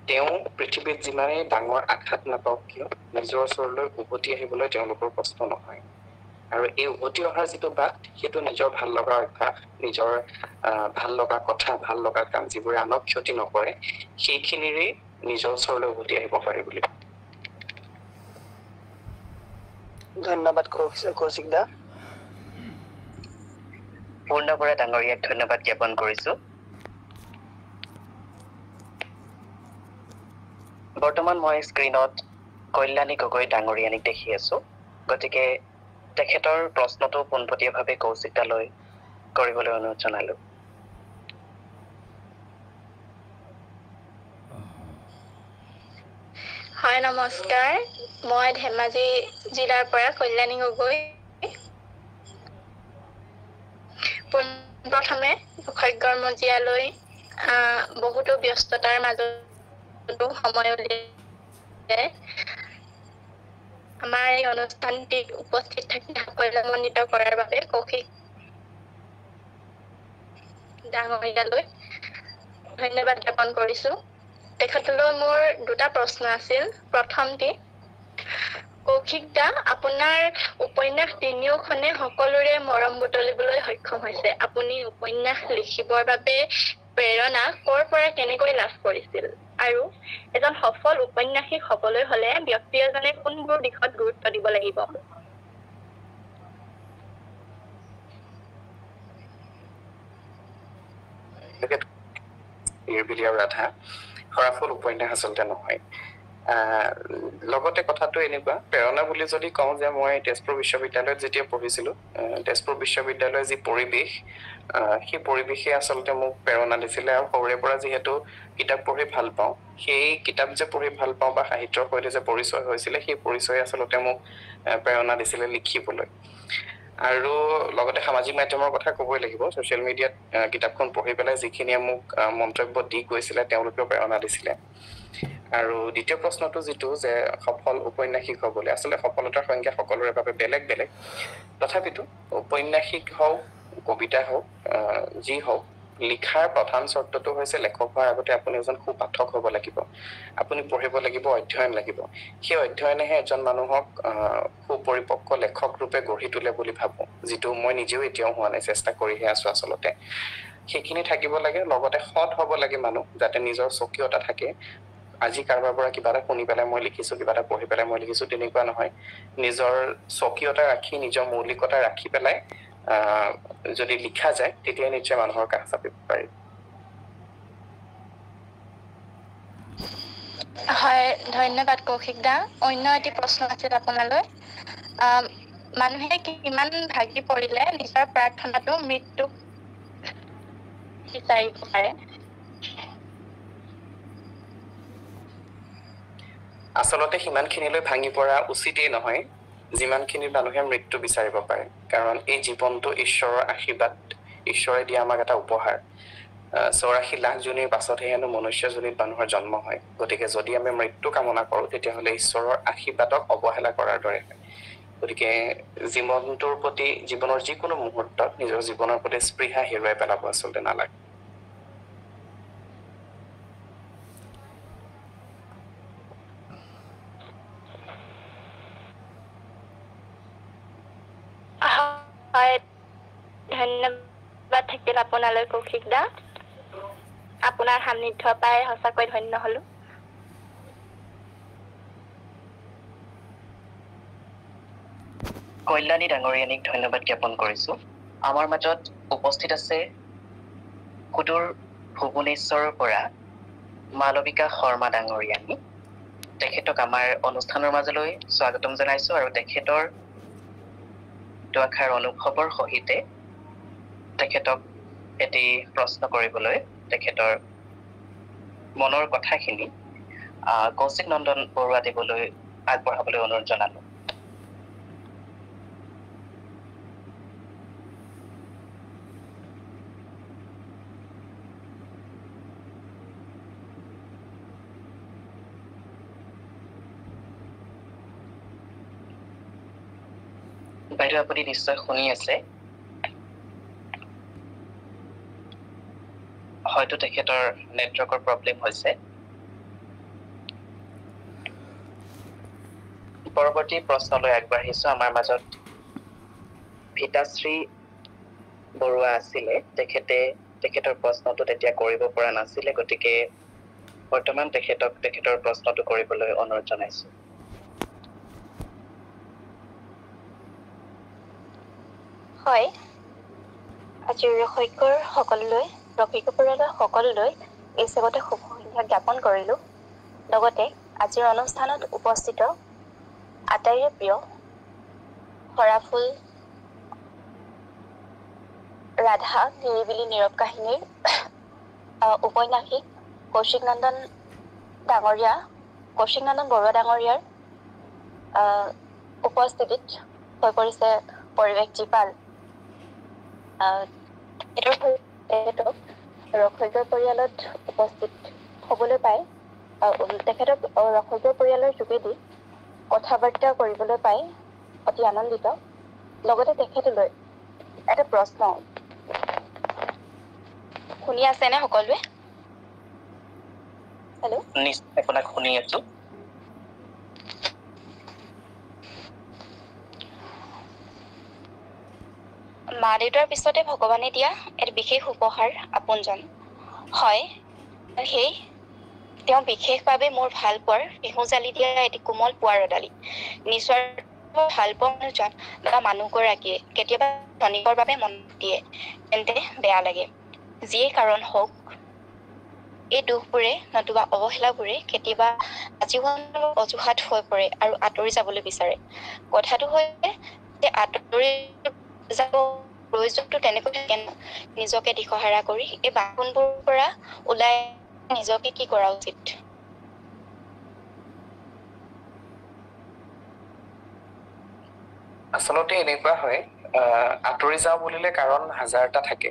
তেওঁ পৃথিৱীত যিমানেই ডাঙৰ আঘাত নাপাওক কিয় নিজৰ ওচৰলৈ উভতি আহিবলৈ তেওঁলোকৰ কষ্ট নহয়। আৰু এই উভতি অহাৰ যিটো বাট, সেইটো নিজৰ ভাল লগা অভ্যাস, নিজৰ ভাল লগা কথা, ভাল লগা কাম, যিবোৰে আনক ক্ষতি নকৰে, সেইখিনিৰে নিজৰ ওচৰলৈ উভতি আহিব পাৰি বুলি। ধন্যবাদ কৌশিক দা। পূৰ্ণ বৰা ডাঙৰীয়াক ধন্যবাদ জ্ঞাপন কৰিছো। বৰ্তমান মই স্ক্ৰীণত কল্যাণী গগৈ ডাঙৰীয়ানীক দেখি আছো, গতিকে তেখেতৰ প্ৰশ্নটো পোনপটীয়াভাৱে কৌশিক দালৈ কৰিবলৈ অনুৰোধ জনালো। হয়, নমস্কাৰ। মই ধেমাজি জিলাৰ পৰা কল্যাণী গগৈ। পোনপ্ৰথমে ৰসজ্ঞৰ মজিয়ালৈ বহুতো ব্যস্ততাৰ মাজতো সময় উলিয়াই আমাৰ এই অনুষ্ঠানটিত উপস্থিত থাকি সাফল্যমণ্ডিত কৰাৰ বাবে কৌশিক ডাঙৰীয়ালৈ ধন্যবাদ জ্ঞাপন কৰিছো। তেখেতলৈ মোৰ দুটা প্ৰশ্ন আছিল। প্ৰথমটি, কৌশিক দা, আপোনাৰ উপন্যাস তিনিওখনে সকলোৰে মৰম বুটলিবলৈ সক্ষম হৈছে। আপুনি উপন্যাস লিখিবৰ বাবে প্ৰেৰণা ক'ৰ পৰা কেনেকৈ লাভ কৰিছিল? আৰু এজন সফল উপন্যাসিক হ'বলৈ হ'লে ব্যক্তি এজনে কোনবোৰ দিশত গুৰুত্ব দিব লাগিব? নিৰ্বিলি আৰু ৰাধা সৰাফুল উপন্যাস আচলতে নহয়। লগতে কথাটো এনেকুৱা, প্ৰেৰণা বুলি যদি কওঁ যে মই তেজপুৰ বিশ্ববিদ্যালয়ত যেতিয়া পঢ়িছিলোঁ, তেজপুৰ বিশ্ববিদ্যালয়ৰ যি পৰিৱেশ, সেই পৰিৱেশে আচলতে মোক প্ৰেৰণা দিছিলে। আৰু সৰুৰে পৰা যিহেতু কিতাপ পঢ়ি ভাল পাওঁ, সেই কিতাপ যে পঢ়ি ভাল পাওঁ বা সাহিত্যৰ সৈতে যে পৰিচয় হৈছিলে, সেই পৰিচয়ে আচলতে মোক প্ৰেৰণা দিছিলে লিখিবলৈ। আৰু লগতে সামাজিক মাধ্যমৰ কথা ক'বই লাগিব। ছ'চিয়েল মিডিয়াত কিতাপখন পঢ়ি পেলাই যিখিনিয়ে মোক মন্তব্য দি গৈছিলে, তেওঁলোকেও প্ৰেৰণা দিছিলে। আৰু দ্বিতীয় প্ৰশ্নটো যিটো যে সফল উপন্যাসিক হ'বলৈ, আচলতে সফলতাৰ সংজ্ঞা সকলোৰে বাবে বেলেগ বেলেগ। তথাপিতো উপন্যাসিক হওক, কবিতা হওক, যি হওক, লিখাৰ প্ৰধান চৰ্তটো হৈছে লেখক হোৱাৰ আগতে আপুনি এজন সুপাঠক হ'ব লাগিব। আপুনি পঢ়িব লাগিব, অধ্যয়ন লাগিব। সেই অধ্যয়নেহে এজন মানুহক সুপৰিপক্ক লেখক ৰূপে গঢ়ি তোলে বুলি ভাবোঁ, যিটো মই নিজেও এতিয়াও হোৱা নাই, চেষ্টা কৰিহে আছো আচলতে। সেইখিনি থাকিব লাগে। লগতে সৎ হ'ব লাগে মানুহ, যাতে নিজৰ স্বকীয়তা থাকে। আজি কাৰোবাৰ পৰা কিবা এটা শুনি পেলাই মই লিখিছো, কিবা এটা পঢ়ি পেলাই মই লিখিছো, তেনেকুৱা নহয়। নিজৰ স্বকীয়তা ৰাখি, নিজৰ মৌলিকতা ৰাখি পেলাই যদি লিখা যায়, তেতিয়াই নিশ্চয় মানুহৰ কাষ চাপিব পাৰি। হয়, ধন্যবাদ কৌশিক দা। অন্য এটি প্ৰশ্ন আছিল আপোনালৈ। মানুহে কিমান ভাগি পৰিলে নিজৰ প্ৰাৰ্থনাটো মৃত্যুক বিচাৰিব পাৰে? আচলতে সিমানখিনিলৈ ভাঙি পৰা উচিতেই নহয়, যিমানখিনি মানুহে মৃত্যু বিচাৰিব পাৰে। কাৰণ এই জীৱনটো ঈশ্বৰৰ আশীৰ্বাদ, ঈশ্বৰে দিয়া আমাক এটা উপহাৰ। 84 লাখ জনীৰ পাছতহে হেনো মনুষ্যজনীত মানুহৰ জন্ম হয়। গতিকে যদি আমি মৃত্যু কামনা কৰোঁ, তেতিয়াহ'লে ঈশ্বৰৰ আশীৰ্বাদক অৱহেলা কৰাৰ দৰে হয়। গতিকে জীৱনটোৰ প্ৰতি, জীৱনৰ যিকোনো মুহূৰ্তত নিজৰ জীৱনৰ প্ৰতি স্পৃহা হেৰুৱাই পেলাব আচলতে নালাগে। হয়, ধন্যবাদ থাকিল আপোনালৈ কৌশিক দা। আপোনাৰ সান্নিধ্য পাই সঁচাকৈ ধন্য হলো। কল্যাণী ডাঙৰীয়ানীক ধন্যবাদ জ্ঞাপন কৰিছো। আমাৰ মাজত উপস্থিত আছে সুদূৰ ভুৱনেশ্বৰৰ পৰা মালবিকা শৰ্মা ডাঙৰীয়ানী। তেখেতক আমাৰ অনুষ্ঠানৰ মাজলৈ স্বাগতম জনাইছো আৰু তেখেতৰ দুআষাৰ অনুভৱৰ সহিতে তেখেতক এটি প্ৰশ্ন কৰিবলৈ, তেখেতৰ মনৰ কথাখিনি কৌশিক নন্দন বৰুৱা দেৱলৈ আগবঢ়াবলৈ অনুৰোধ জনালো। বাইদেউ, আপুনি নিশ্চয় শুনি আছে। হয়তো তেখেতৰ নেটৱৰ্কৰ প্ৰব্লেম হৈছে। পৰৱৰ্তী প্ৰশ্নলৈ আগবাঢ়িছো। আমাৰ মাজত ভিতাশ্ৰী বৰুৱা আছিলে, তেখেতৰ প্ৰশ্নটো তেতিয়া কৰিব পৰা নাছিলে। গতিকে বৰ্তমান তেখেতৰ প্ৰশ্নটো কৰিবলৈ অনুৰোধ জনাইছো। হয়, আজিৰ ৰসজ্ঞৰ সকলোলৈ, ৰসজ্ঞ পৰিয়ালৰ সকলোলৈ এই চেগতে শুভ সন্ধ্যা জ্ঞাপন কৰিলো। লগতে আজিৰ অনুষ্ঠানত উপস্থিত আটাইৰে প্ৰিয় সৰাফুল ৰাধা নিৰিবিলি নীৰৱ কাহিনীৰ উপন্যাসিক কৌশিক নন্দন বৰুৱা ডাঙৰীয়াৰ উপস্থিতিত হৈ পৰিছে পৰিৱেশ জীপাল। তেখেতক ৰসজ্ঞ পৰিয়ালত উপস্থিত হ'বলৈ পাই, তেখেতক ৰসজ্ঞ পৰিয়ালৰ যোগেদি কথা বাৰ্তা কৰিবলৈ পাই অতি আনন্দিত। লগতে তেখেতলৈ এটা প্ৰশ্ন, শুনি আছেনে সকলোৱে? হেল্ল'। নিশ্চয় আপোনাক শুনি আছো। মা দেউতাৰ পিছতে ভগৱানে দিয়া এক বিশেষ উপহাৰ আপোনজন। হয়, সেই তেওঁ বিশেষভাৱে মোৰ ভাল পোৱাৰ বিহু জালি দিয়া এটি কোমল পোৱাৰ ৰদালি। নিস্বাৰ্থ ভাল পোৱা মানুহজন বা মানুহগৰাকীয়ে কেতিয়াবা ক্ষণিকৰ বাবে মন দিয়ে তেন্তে বেয়া লাগে। যিয়ে কাৰণ হওক, এই দুখবোৰে নতুবা অৱহেলাবোৰে কেতিয়াবা আজীৱনৰ অজুহাত হৈ পৰে আৰু আঁতৰি যাবলৈ বিচাৰে। কথাটো হৈছে যে আঁতৰি যাব প্ৰয়োজনটো তেনেকৈ থাকে ন। নিজকে দিশহাৰা কৰি এই বান্ধোনবোৰৰ পৰা ওলাই নিজকে কি কৰা উচিত? আচলতে এনেকুৱা হয়, আঁতৰি যাওঁ বুলিলে কাৰণ হাজাৰটা থাকে,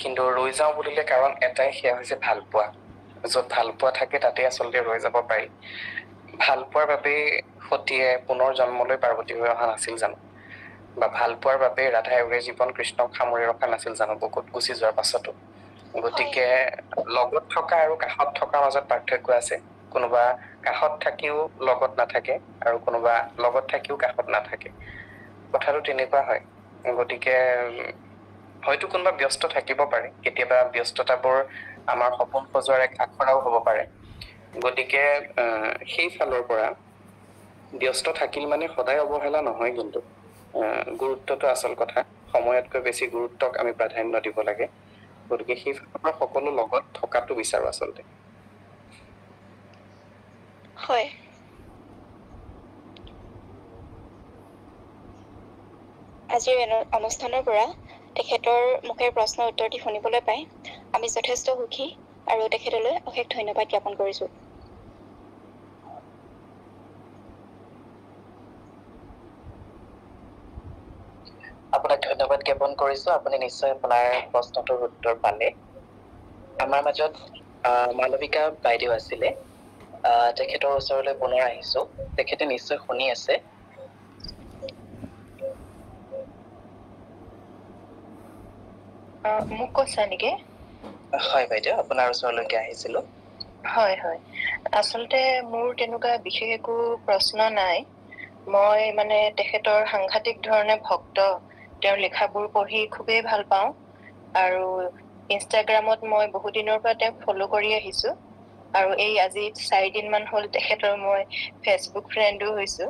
কিন্তু ৰৈ যাওঁ বুলিলে কাৰণ এটাই, সেয়া হৈছে ভাল পোৱা। য'ত ভাল পোৱা থাকে তাতে আচলতে ৰৈ যাব পাৰি। ভাল পোৱাৰ বাবেই সতীয়ে পুনৰ জন্মলৈ পাৰ্বতী হৈ অহা নাছিল জানো? বা ভাল পোৱাৰ বাবেই ৰাধাই জীৱন কৃষ্ণক সামৰি ৰখা নাছিল জানো বুকুত গুচি যোৱাৰ পাছতো? গতিকে লগত থকা আৰু কাষত থকাৰ মাজত পাৰ্থক্য আছে। কোনোবা কাষত থাকিও লগত নাথাকে আৰু কোনোবা লগত থাকিও কাষত নাথাকে। কথাটো তেনেকুৱা হয়। গতিকে হয়তো কোনোবা ব্যস্ত থাকিব পাৰে, কেতিয়াবা ব্যস্ততাবোৰ আমাৰ সপোন সজোৱাৰ এক আখৰাও হ'ব পাৰে। গতিকে সেই ফালৰ পৰা ব্যস্ত থাকিল মানে সদায় অৱহেলা নহয়, কিন্তু গুৰুত্বটো আচল কথা। সময়তকৈ বেছি গুৰুত্বক আমি প্ৰাধান্য দিব লাগে। গতিকে সেই ফালৰ পৰা সকলো লগত থকাটো বিচাৰো আচলতে। হয়। আজিৰ অনুষ্ঠানৰ পৰা তেখেতৰ মুখেৰে প্ৰশ্নৰ উত্তৰটি শুনিবলৈ পাই আমি যথেষ্ট সুখী আৰু তেখেতলৈ অশেষ ধন্যবাদ জ্ঞাপন কৰিছো। আপোনাক ধন্যবাদ জ্ঞাপন কৰিছো। আপুনি নিশ্চয় আপোনাৰ প্ৰশ্নটোৰ উত্তৰ পালে। আমাৰ মাজত মালবিকা বাইদেউ আছিলে, তেখেতৰ ওচৰলৈ পুনৰ আহিছো। তেখেতে নিশ্চয় শুনি আছে। মোক কৈছা নেকি? হয় বাইদেউ, আপোনাৰ ওচৰলৈকে আহিছিলো। হয় হয়, আচলতে মোৰ তেনেকুৱা বিশেষ একো প্ৰশ্ন নাই। মই মানে তেখেতৰ সাংঘাতিক ধৰণে ভক্ত। তেওঁৰ লিখাবোৰ পঢ়ি খুবেই ভাল পাওঁ আৰু ইনষ্টাগ্ৰামত মই বহুদিনৰ পৰা তেওঁক ফ'ল' কৰি আহিছো। আৰু এই আজি 4 দিন মান হ'ল তেখেতৰ মই ফেচবুক ফ্ৰেণ্ডো হৈছো।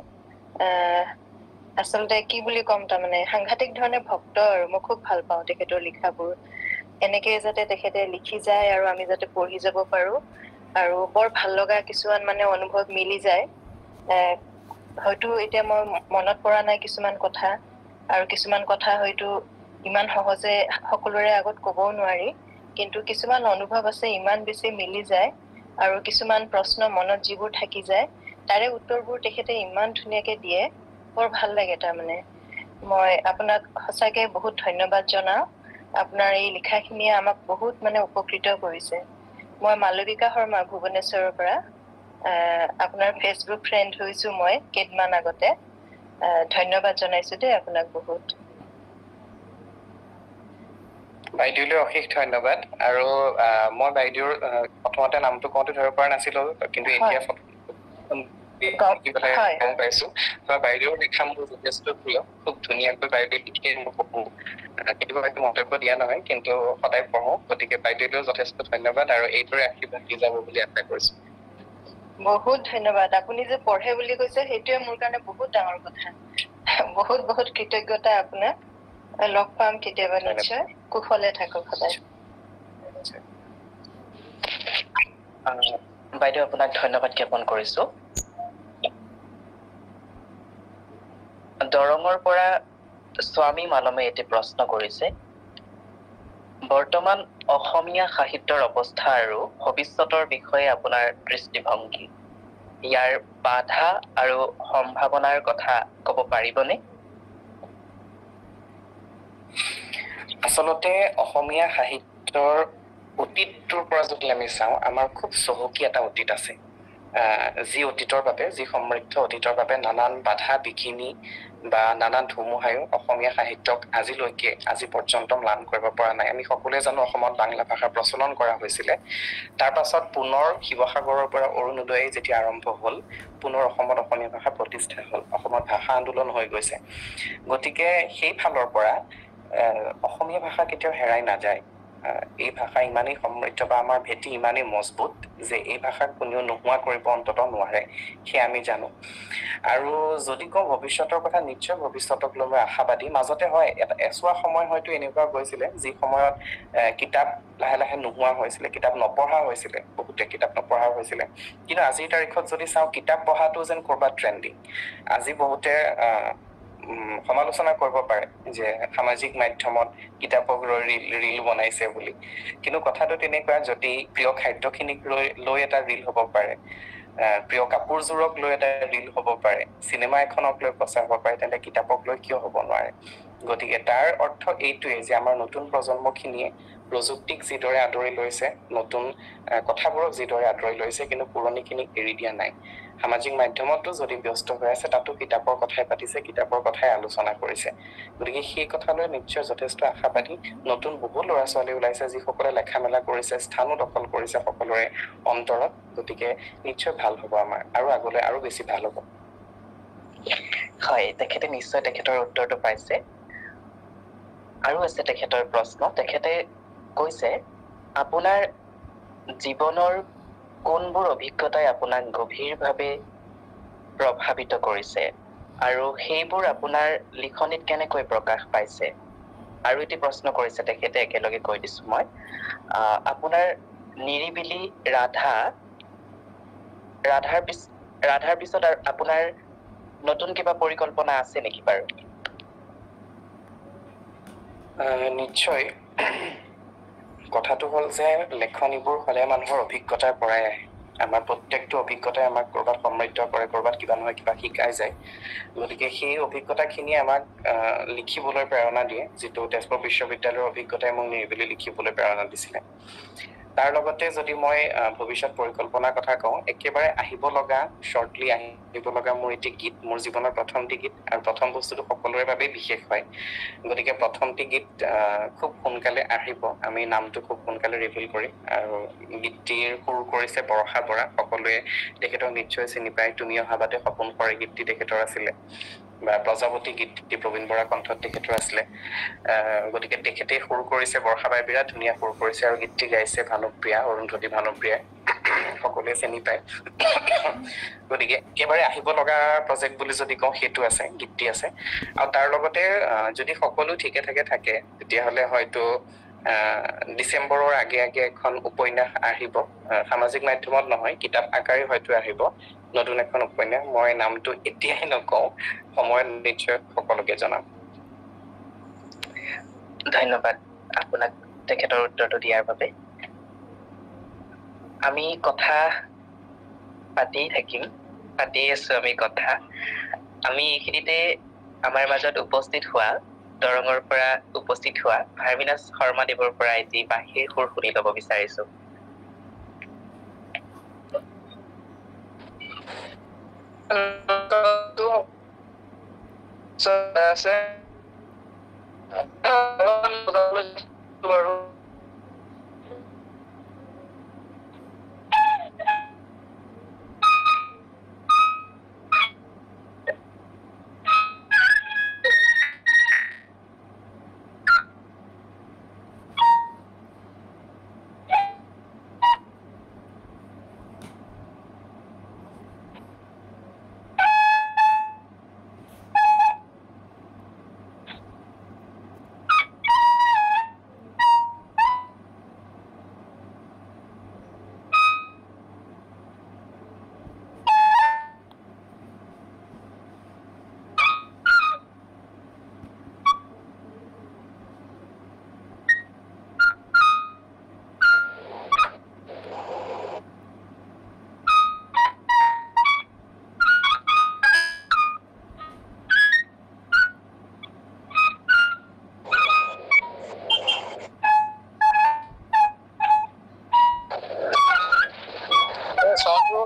আচলতে কি বুলি ক'ম, তাৰমানে সাংঘাতিক ধৰণে ভক্ত আৰু মই খুব ভাল পাওঁ তেখেতৰ লিখাবোৰ। এনেকে যাতে তেখেতে লিখি যায় আৰু আমি যাতে পঢ়ি যাব পাৰো আৰু বৰ ভাল লগা কিছুমান মানে অনুভৱ মিলি যায়। হয়তো এতিয়া মই মনত পৰা নাই কিছুমান কথা, আৰু কিছুমান কথা হয়তো ইমান সহজে সকলোৰে আগত ক'বও নোৱাৰি, কিন্তু কিছুমান অনুভৱ আছে ইমান বেছি মিলি যায়। আৰু কিছুমান প্ৰশ্ন মনত যিবোৰ থাকি যায় তাৰে উত্তৰবোৰ তেখেতে ইমান ধুনীয়াকে দিয়ে, বৰ ভাল লাগে। তাৰমানে মই আপোনাক সঁচাকে বহুত ধন্যবাদ জনাও। আপোনাৰ এই লিখাখিনিয়ে আমাক বহুত মানে উপকৃত কৰিছে। মই মালবিকা শৰ্মা, ভুৱনেশ্বৰৰ পৰা। আপোনাৰ ফেচবুক ফ্ৰেণ্ড হৈছো মই কেইদিনমান আগতে। ধন্যবাদ জনাইছো দেই আপোনাক বহুত। বাইদেউলৈ অশেষ ধন্যবাদ। আৰু মই বাইদেউৰ প্ৰথমতে নামটো কওঁতে ধৰিব পৰা নাছিলো, কিন্তু এতিয়া গম পাইছো। বাইদেউৰ লিখা মোৰ যথেষ্ট প্ৰিয়। খুব ধুনীয়াকৈ বাইদেউ লিখে, মই পঢ়ো। কেতিয়াবা হয়তো মন্তব্য দিয়া নহয়, কিন্তু সদায় পঢ়ো। গতিকে বাইদেউলৈও যথেষ্ট ধন্যবাদ আৰু এইদৰে আশীৰ্বাদ দি যাব বুলি আশা কৰিছো। বহুত ধন্যবাদ। আপুনি যে পঢ়ে বুলি কৈছে সেইটোৱে মোৰ কাৰণে বহুত ডাঙৰ কথা। বহুত বহুত কৃতজ্ঞতা আপোনাক। লগ পাম কেতিয়াবা নিশ্চয়। কুশলে থাকক সদায়। বাইদেউ আপোনাক ধন্যবাদ জ্ঞাপন কৰিছো। দৰঙৰ পৰা স্বামী মানমে এটি প্ৰশ্ন কৰিছে, বৰ্তমান অসমীয়া সাহিত্যৰ অৱস্থা আৰু ভৱিষ্যতৰ বিষয়ে আপোনাৰ দৃষ্টিভংগী, ইয়াৰ বাধা আৰু সম্ভাৱনাৰ কথা ক'ব পাৰিবনে? আচলতে অসমীয়া সাহিত্যৰ অতীতটোৰ পৰা যদি আমি চাওঁ, আমাৰ খুব চহকী এটা অতীত আছে। যি অতীতৰ বাবে, যি সমৃদ্ধ অতীতৰ বাবে নানান বাধা বিঘিনি বা নানান ধুমুহায়ো অসমীয়া সাহিত্যক আজি পৰ্যন্ত ম্লান কৰিব পৰা নাই। আমি সকলোৱে জানো অসমত বাংলা ভাষা প্ৰচলন কৰা হৈছিলে। তাৰ পাছত পুনৰ শিৱসাগৰৰ পৰা অৰুণোদয় যেতিয়া আৰম্ভ হ'ল, পুনৰ অসমত অসমীয়া ভাষা প্ৰতিষ্ঠা হ'ল, অসমত ভাষা আন্দোলন হৈ গৈছে। গতিকে সেই ফালৰ পৰা অসমীয়া ভাষা কেতিয়াও হেৰাই নাযায়। এই ভাষা ইমানেই সমৃদ্ধ বা আমাৰ ভেটি ইমানেই মজবুত যে এই ভাষাক কোনেও নোহোৱা কৰিব অন্তত নোৱাৰে, সেয়া আমি জানো। আৰু যদি কওঁ ভৱিষ্যতৰ কথা, নিশ্চয় ভৱিষ্যতক লৈ মই আশাবাদী। মাজতে হয় এছোৱা সময় হয়তো এনেকুৱা গৈছিলে যি সময়ত কিতাপ লাহে লাহে নোহোৱা হৈছিলে, কিতাপ নপঢ়া হৈছিলে, বহুতে কিতাপ নপঢ়া হৈছিলে। কিন্তু আজিৰ তাৰিখত যদি চাওঁ, কিতাপ পঢ়াটো যেন ক'ৰবাত ট্ৰেণ্ডিং। আজি বহুতে সমালোচনা কৰিব পাৰে যে সামাজিক মাধ্যমত কিতাপক ৰীল বনাইছে বুলি। কিন্তু কথাটো তেনেকুৱা, যদি প্ৰিয় খাদ্যখিনিক লৈ এটা ৰীল হ'ব পাৰে, প্ৰিয় কাপোৰযোৰক লৈ এটা ৰীল হ'ব পাৰে, চিনেমা এখনক লৈ প্ৰচাৰ হ'ব পাৰে, তেন্তে কিতাপক লৈ কিয় হ'ব নোৱাৰে? গতিকে তাৰ অৰ্থ এইটোৱে যে আমাৰ নতুন প্ৰজন্মখিনিয়ে প্ৰযুক্তিক যিদৰে আদৰি লৈছে, নতুন কথাবোৰক যিদৰে আদৰি লৈছে, কিন্তু পুৰণিখিনিক এৰি দিয়া নাই। সামাজিক মাধ্যমতো যদি ব্যস্ত হৈ আছে, তাতো কিতাপৰ কথাই পাতিছে, কিতাপৰ কথাই আলোচনা কৰিছে। গতিকে সেই কথালৈ নিশ্চয় যথেষ্ট আশাবাদী। নতুন বহু ল'ৰা ছোৱালী ওলাইছে যিসকলে লেখা মেলা কৰিছে, স্থানো দখল কৰিছে সকলোৰে অন্তৰত। গতিকে নিশ্চয় ভাল হ'ব আমাৰ, আৰু আগলৈ আৰু বেছি ভাল হ'ব। হয়, তেখেতে নিশ্চয় তেখেতৰ উত্তৰটো পাইছে। আৰু আছে তেখেতৰ প্ৰশ্ন। তেখেতে কৈছে, আপোনাৰ জীৱনৰ কোনবোৰ অভিজ্ঞতাই আপোনাক গভীৰভাৱে প্ৰভাৱিত কৰিছে আৰু সেইবোৰ আপোনাৰ লিখনিত কেনেকৈ প্ৰকাশ পাইছে? আৰু এটি প্ৰশ্ন কৰিছে তেখেতে, একেলগে কৈ দিছো মই। আপোনাৰ নিৰিবিলি ৰাধাৰ পিছত আপোনাৰ নতুন কিবা পৰিকল্পনা আছে নেকি বাৰু? নিশ্চয়। কথাটো হ'ল যে লেখনিবোৰ সদায় মানুহৰ অভিজ্ঞতাৰ পৰাই আহে। আমাৰ প্ৰত্যেকটো অভিজ্ঞতাই আমাক ক'ৰবাত সমৃদ্ধ কৰে, ক'ৰবাত কিবা নহয় কিবা শিকাই যায়। গতিকে সেই অভিজ্ঞতাখিনিয়ে আমাক লিখিবলৈ প্ৰেৰণা দিয়ে, যিটো তেজপুৰ বিশ্ববিদ্যালয়ৰ অভিজ্ঞতাই মোক নিৰিবিলি লিখিবলৈ প্ৰেৰণা দিছিলে। তাৰ লগতে যদি মই ভৱিষ্যত পৰিকল্পনাৰ কথা কওঁ, একেবাৰে আহিব লগা মোৰ এটি গীত, মোৰ জীৱনৰ প্ৰথমটি গীত, আৰু প্ৰথম বস্তুটো সকলোৰে বাবেই বিশেষ হয়। গতিকে প্ৰথমটি গীত খুব সোনকালে আহিব। আমি নামটো খুব সোনকালে ৰিভিল কৰিম। আৰু গীতটিৰ সুৰ কৰিছে বৰষা বৰা। সকলোৱে তেখেতক নিশ্চয় চিনি পায়। তুমি অহা বাদে সপোন সৰে গীতটি তেখেতৰ আছিলে, বা প্ৰজাপতি গীতটি প্ৰবীণ বৰা কণ্ঠত তেখেতৰ আছিলে। গতিকে তেখেতে সুৰ কৰিছে, বৰষা বাই বিৰাট ধুনীয়া সুৰ কৰিছে, আৰু গীতটি গাইছে ভানুপ্ৰিয়া, অৰুন্ধতী ভানুপ্ৰিয়াই। সকলোৱে চিনি পায়। গতিকে একেবাৰে আহিব লগা প্ৰজেক্ট বুলি যদি কওঁ, সেইটো আছে, গীতটি আছে। আৰু তাৰ লগতে যদি সকলো ঠিকে থাকে, তেতিয়াহ'লে হয়তো ডিচেম্বৰৰ আগে এখন উপন্যাস আহিব। সামাজিক মাধ্যমত নহয়, কিতাপ আকাৰে হয়তো আহিব নতুন এখন উপন্যাস। মই নামটো এতিয়াই নকওঁ, সময়ত নিশ্চয় সকলোকে জনাম। ধন্যবাদ আপোনাক তেখেতৰ উত্তৰটো দিয়াৰ বাবে। আমি কথা পাতি আছো আমি কথা। আমি এইখিনিতে আমাৰ মাজত উপস্থিত হোৱা, দৰঙৰ পৰা উপস্থিত হোৱা ভাৰ্মিনাছ শৰ্মাদেৱৰ পৰা এটি বাঁহীৰ সুৰ শুনি ল'ব বিচাৰিছো।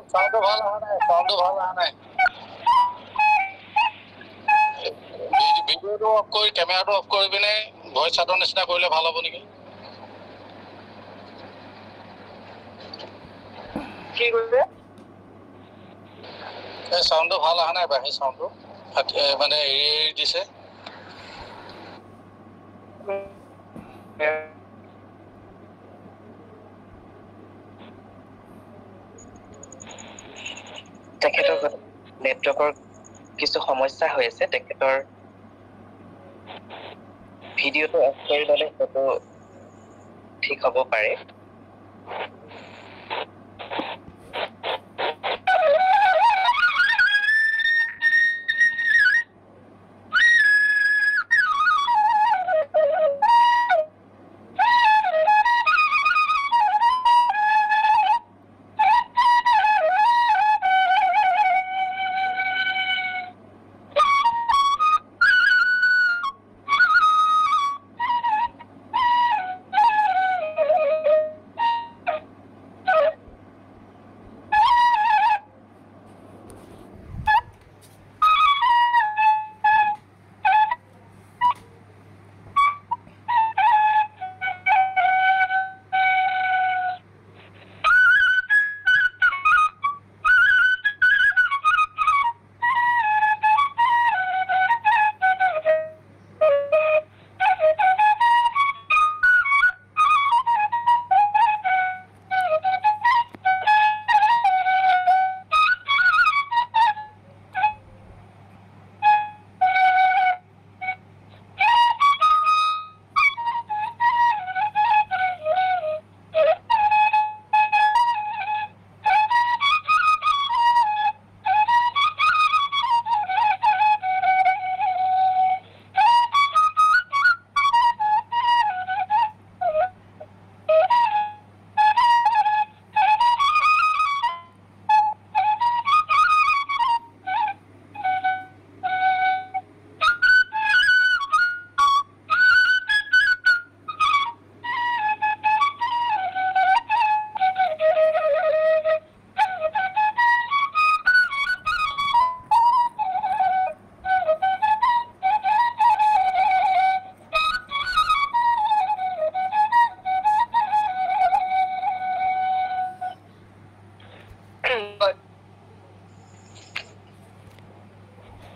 চাউণ্ডটো ভাল অহা নাই। ভিডিঅ'টো অফ কৰি কেমেৰাটো অফ কৰি পিনে ভইচ চাটৰ নিচিনা কৰিলে ভাল হ'ব নেকি? কি কৰিছে? এই চাউণ্ডটো ভাল অহা নাই, বাহিৰ চাউণ্ডটো মানে এৰি দিছে। তেখেতৰ নেটৱৰ্কৰ কিছু সমস্যা হৈ আছে। তেখেতৰ ভিডিঅ'টো অফ কৰি ল'লে সেইটো ঠিক হ'ব পাৰে।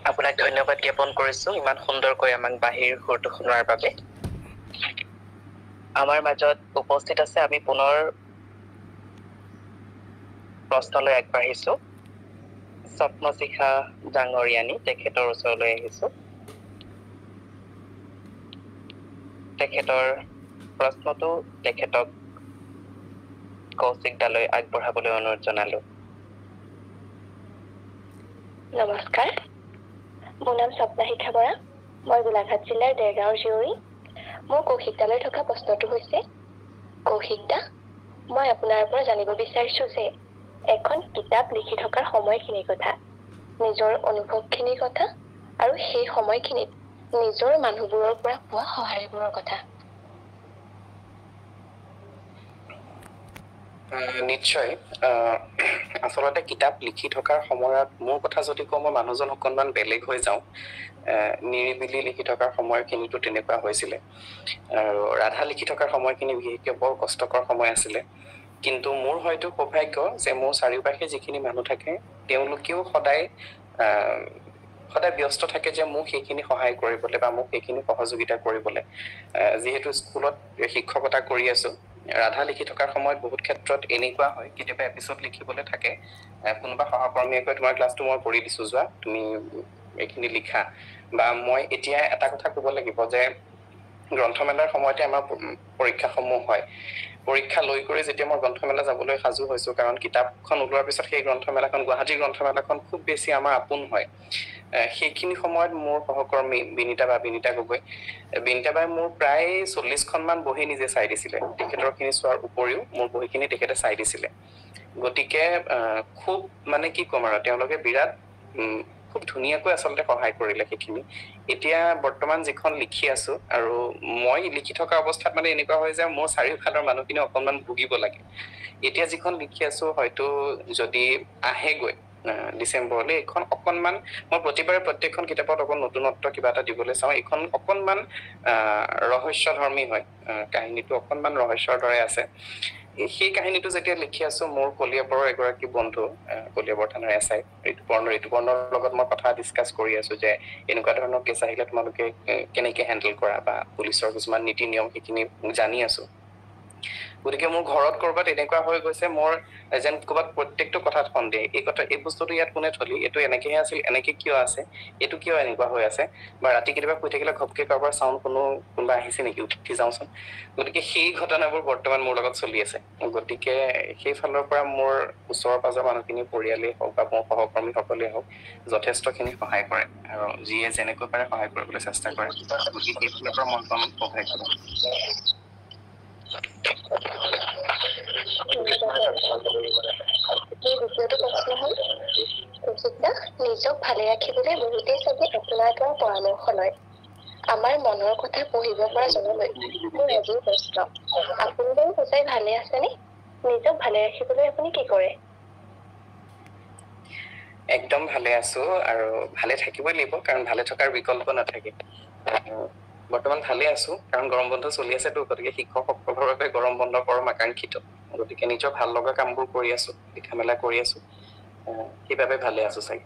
আপোনাক ধন্যবাদ জ্ঞাপন কৰিছো ইমান সুন্দৰকৈ আমাক বাহিৰ সুৰটো শুনোৱাৰ বাবে। আমাৰ মাজত উপস্থিত আছে, আমি পুনৰ প্ৰশ্নলৈ আগবাঢ়িছো। স্বপ্নশিখা ডাঙৰীয়ানী, তেখেতৰ ওচৰলৈ আহিছো। তেখেতৰ প্ৰশ্নটো তেখেতক কৌশিক দালৈ আগবঢ়াবলৈ অনুৰোধ জনালো। নমস্কাৰ, মোৰ নাম স্বপ্নশিখা বৰা। মই গোলাঘাট জিলাৰ দেৰগাঁৱৰ জীয়ৰী। মোৰ কৌশিক দালৈ থকা প্ৰশ্নটো হৈছে, কৌশিক দা, মই আপোনাৰ পৰা জানিব বিচাৰিছো যে এখন কিতাপ লিখি থকাৰ সময়খিনিৰ কথা, নিজৰ অনুভৱখিনিৰ কথা, আৰু সেই সময়খিনিত নিজৰ মানুহবোৰৰ পৰা পোৱা সঁহাৰিবোৰৰ কথা। নিশ্চয়। আচলতে কিতাপ লিখি থকাৰ সময়ত মোৰ কথা যদি কওঁ, মই মানুহজন অকণমান বেলেগ হৈ যাওঁ। নিৰিবিলি লিখি থকাৰ সময়খিনিতো তেনেকুৱা হৈছিলে, আৰু ৰাধা লিখি থকাৰ সময়খিনি বিশেষকৈ বৰ কষ্টকৰ সময় আছিলে। কিন্তু মোৰ হয়তো সৌভাগ্য যে মোৰ চাৰিওপাশে যিখিনি মানুহ থাকে তেওঁলোকেও সদায় ব্যস্ত থাকে যে মোক সেইখিনি সহায় কৰিবলৈ বা মোক সেইখিনি সহযোগিতা কৰিবলৈ। যিহেতু স্কুলত শিক্ষকতা কৰি আছো, ৰাধা লিখি থকাৰ সময়ত বহুত ক্ষেত্ৰত এনেকুৱা হয়, কেতিয়াবা এপিছড লিখিবলৈ থাকে, কোনোবা সহকৰ্মীয়ে কয় তোমাৰ ক্লাছটো মই কৰি দিছো, যোৱা তুমি এইখিনি লিখা। বা মই এতিয়া এটা কথা ক'ব লাগিব যে গ্ৰন্থমেলাৰ সময়তে আমাৰ পৰীক্ষাসমূহ হয়। পৰীক্ষা লৈ কৰি যেতিয়া মই গ্ৰন্থমেলা যাবলৈ সাজু হৈছো, কাৰণ কিতাপখন ওলোৱাৰ পিছত সেই গ্ৰন্থমেলাখন, গুৱাহাটী গ্ৰন্থমেলাখন খুব বেছি আমাৰ আপোন হয়। সেইখিনি সময়ত মোৰ সহকৰ্মী বিনীতা গগৈ, বিনীতা বাই মোৰ প্ৰায় 40খনমান বহি নিজে চাই দিছিলে। তেখেতৰ খিনি চোৱাৰ উপৰিও মোৰ বহিখিনি তেখেতে চাই দিছিলে। গতিকে খুব মানে কি ক'ম আৰু, তেওঁলোকে বিৰাট খুব ধুনীয়াকৈ আচলতে সহায় কৰিলে সেইখিনি। এতিয়া বৰ্তমান যিখন লিখি আছো, আৰু মই লিখি থকা অৱস্থাত মানে এনেকুৱা হয় যে মোৰ চাৰিওফালৰ মানুহখিনি অকণমান ভুগিব লাগে। এতিয়া যিখন লিখি আছো, হয়তো যদি আহেগৈ ডিচেম্বৰলৈ এইখন অকণমান মই প্ৰতিবাৰে প্ৰত্যেকখন কিতাপত অকণ নতুনত্ব কিবা এটা দিবলৈ চাওঁ এইখন অকণমান ৰহস্যধৰ্মী হয় কাহিনীটো অকণমান ৰহস্যৰ দৰে আছে সেই কাহিনীটো যেতিয়া লিখি আছো মোৰ কলিয়াবৰৰ এগৰাকী বন্ধু কলিয়াবৰ থানাৰ এছআই ঋতুপৰ্ণৰ লগত মই কথা ডিছকাছ কৰি আছো যে এনেকুৱা ধৰণৰ কেছ আহিলে তোমালোকে কেনেকৈ হেণ্ডেল কৰা বা পুলিচৰ কিছুমান নীতি নিয়ম সেইখিনি জানি আছো গতিকে মোৰ ঘৰত কৰবাত এনেকুৱা হৈ গৈছে মোৰ যেন কৰবাত প্ৰত্যেকটো কথাত সন্দেহ এই বস্তুটো ইয়াত কোনে থলি এইটো এনেকেহে আছিল এনেকে কিয় আছে এইটো কিয় এনেকুৱা হৈ আছে বা ৰাতি কেতিয়াবা শুই থাকিলে ঘপকে কাৰোবাৰ চাউণ্ড কোনোবা আহিছে নেকি উঠি যাওঁচোন গতিকে সেই ঘটনাবোৰ বৰ্তমান মোৰ লগত চলি আছে গতিকে সেই ফালৰ পৰা মোৰ ওচৰৰ পাজৰ মানুহখিনি পৰিয়ালেই হওক বা মোৰ সহকৰ্মীসকলেই হওক যথেষ্টখিনি সহায় কৰে আৰু যিয়ে যেনেকৈ পাৰে সহায় কৰিবলৈ চেষ্টা কৰে গতিকে সেই ফালৰ পৰা মই সহায় কৰোঁ দ্বিতীয়টো প্ৰশ্ন হ'ল কৌশিকদা নিজক ভালে ৰাখিবলৈ বহুতেই চাগে আপোনাৰ পৰা পৰামৰ্শ লয় আমাৰ মনৰ কথা পঢ়িব পৰা জনলৈ মোৰ আজিও প্ৰশ্ন আপুনি বাৰু সঁচাই ভালে আছেনে নিজক ভালে ৰাখিবলৈ আপুনি কি কৰে একদম ভালে আছো আৰু ভালে থাকিবই লাগিব কাৰণ ভালে থকাৰ বিকল্প নাথাকে বৰ্তমান ভালে আছো কাৰণ গৰম বন্ধ চলি আছেতো গতিকে শিক্ষকসকলৰ বাবে গৰম বন্ধ পৰম আকাংক্ষিত গতিকে নিজৰ ভাল লগা কামবোৰ কৰি আছো লিখা মেলা কৰি আছো সেইবাবে ভালে আছো চাগে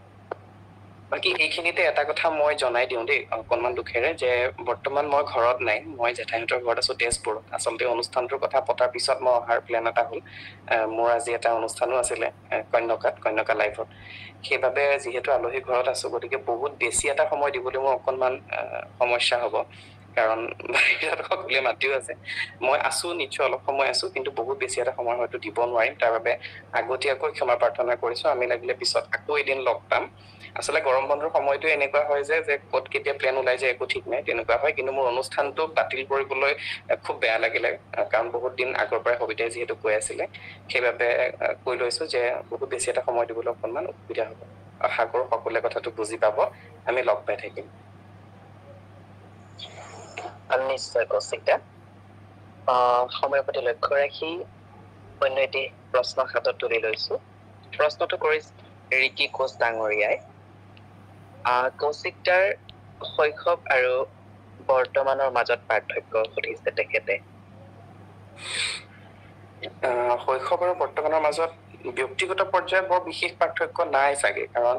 বাকী এইখিনিতে এটা কথা মই জনাই দিওঁ দেই অকণমান দুখেৰে যে বৰ্তমান মই ঘৰত নাই মই জেঠাইহঁতৰ ঘৰত আছো তেজপুৰত আচলতে অনুষ্ঠানটোৰ কথা পতাৰ পিছত মই অহাৰ প্লেন এটা হ'ল মোৰ আজি এটা অনুষ্ঠানো আছিলে কন্যকা লাইভত সেইবাবে যিহেতু আলহী ঘৰত আছো গতিকে বহুত বেছি এটা সময় দিবলৈ মোৰ অকণমান সমস্যা হ'ব কাৰণ বাহিৰত সকলোৱে মাতিও আছে মই আছো নিশ্চয় অলপ সময় আছো কিন্তু বহুত বেছি এটা সময় হয়তো দিব নোৱাৰিম তাৰ বাবে আগতীয়াকৈ ক্ষমা প্ৰাৰ্থনা কৰিছো আমি লাগিলে পিছত আকৌ এদিন লগ পাম আচলতে গৰম বন্ধৰ সময়টো এনেকুৱা হয় যে ক'ত কেতিয়া প্লেন ওলাই যায় একো ঠিক নাই তেনেকুৱা হয় কিন্তু মোৰ অনুষ্ঠানটো বাতিল কৰিবলৈ খুব বেয়া লাগিলে কাৰণ বহুত দিন আগৰ পৰাই সবিতাই যিহেতু কৈ আছিলে সেইবাবে কৈ লৈছো যে বহুত বেছি এটা সময় দিবলৈ অকণমান অসুবিধা হ'ব আশা কৰোঁ সকলোৱে কথাটো বুজি পাব আমি লগ পাই থাকিম নিশ্চয় কৌশিকদা সময়ৰ প্ৰতি লক্ষ্য ৰাখি অন্য এটি প্ৰশ্ন হাতত তুলি লৈছো প্ৰশ্নটো কৰিছে ৰিকি কোচ ডাঙৰীয়াই কৌশিকদাৰ শৈশৱ আৰু বৰ্তমানৰ মাজত পাৰ্থক্য সুধিছে তেখেতে শৈশৱ আৰু বৰ্তমানৰ মাজত ব্যক্তিগত পৰ্যায়ত বৰ বিশেষ পাৰ্থক্য নাই চাগে কাৰণ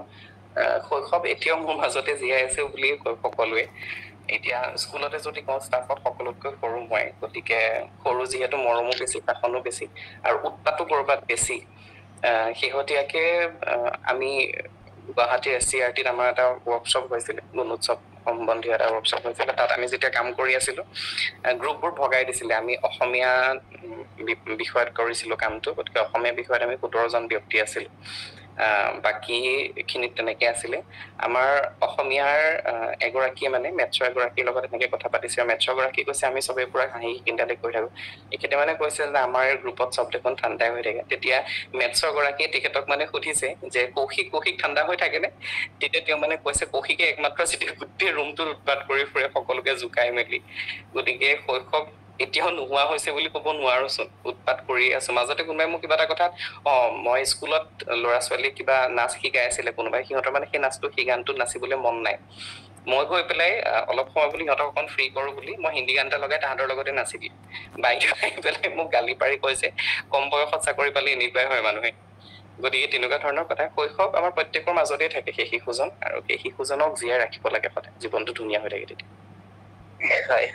শৈশৱ এতিয়াও মোৰ মাজতে জীয়াই আছে বুলিয়ে কয় সকলোৱে এতিয়া স্কুলতে যদি কওঁ ষ্টাফত সকলোতকৈ সৰু মই গতিকে সৰু যিহেতু মৰমো বেছি শাসনো বেছি আৰু উৎপাতো কৰবাত বেছি শেহতীয়াকে আমি গুৱাহাটীৰ SCRTত আমাৰ এটা ৱৰ্কশ্বপ হৈছিলে গুণোৎসৱ সম্বন্ধীয় এটা ৱৰ্কশ্বপ হৈছিলে তাত আমি যেতিয়া কাম কৰি আছিলো গ্ৰুপবোৰ ভগাই দিছিলে আমি অসমীয়া বিষয়ত কৰিছিলো কামটো গতিকে অসমীয়া বিষয়ত আমি 17জন ব্যক্তি আছিলো বাকী খিনিত তেনেকে আছিলে আমাৰ অসমীয়াৰ এগৰাকীয়ে মানে মেথছৰ এগৰাকীৰ লগত এনেকে কথা পাতিছে আৰু মেথছৰ গৰাকী কৈছে আমি চবে পুৰা হাঁহি কিন্দালি কৰি থাকো এখেতে মানে কৈছে যে আমাৰ গ্ৰুপত চব দেখোন ঠাণ্ডাই হৈ থাকে তেতিয়া মেথছৰ গৰাকীয়ে তেখেতক মানে সুধিছে যে কৌশিক ঠাণ্ডা হৈ থাকেনে তেতিয়া তেওঁ মানে কৈছে কৌশিকে একমাত্ৰ যেতিয়া গোটেই ৰুমটোত উৎপাত কৰি ফুৰে সকলোকে জোকাই মেলি গতিকে শৈশৱ এতিয়াও নোহোৱা হৈছে বুলি ক'ব নোৱাৰোচোন উৎপাত কৰি আছো মাজতে কোনোবাই মোক কিবা এটা কথাত মই স্কুলত ল'ৰা ছোৱালী কিবা নাচ শিকাই আছিলে কোনোবাই সিহঁতৰ মানে সেই নাচটো সেই গানটোত নাচিবলৈ মন নাই মই গৈ পেলাই অলপ সময় বুলি সিহঁতক অকণ ফ্ৰী কৰো বুলি মই হিন্দী গান এটা লগাই তাহাঁতৰ লগতে নাচি দিম বাইদেউ আহি পেলাই মোক গালি পাৰি কৈছে কম বয়সত চাকৰি পালে এনেকুৱাই হয় মানুহে গতিকে তেনেকুৱা ধৰণৰ কথা শৈশৱ আমাৰ প্ৰত্যেকৰ মাজতেই থাকে সেই শিশুজন আৰু সেই শিশুজনক জীয়াই ৰাখিব লাগে সদায় জীৱনটো ধুনীয়া হৈ থাকে তেতিয়া হয়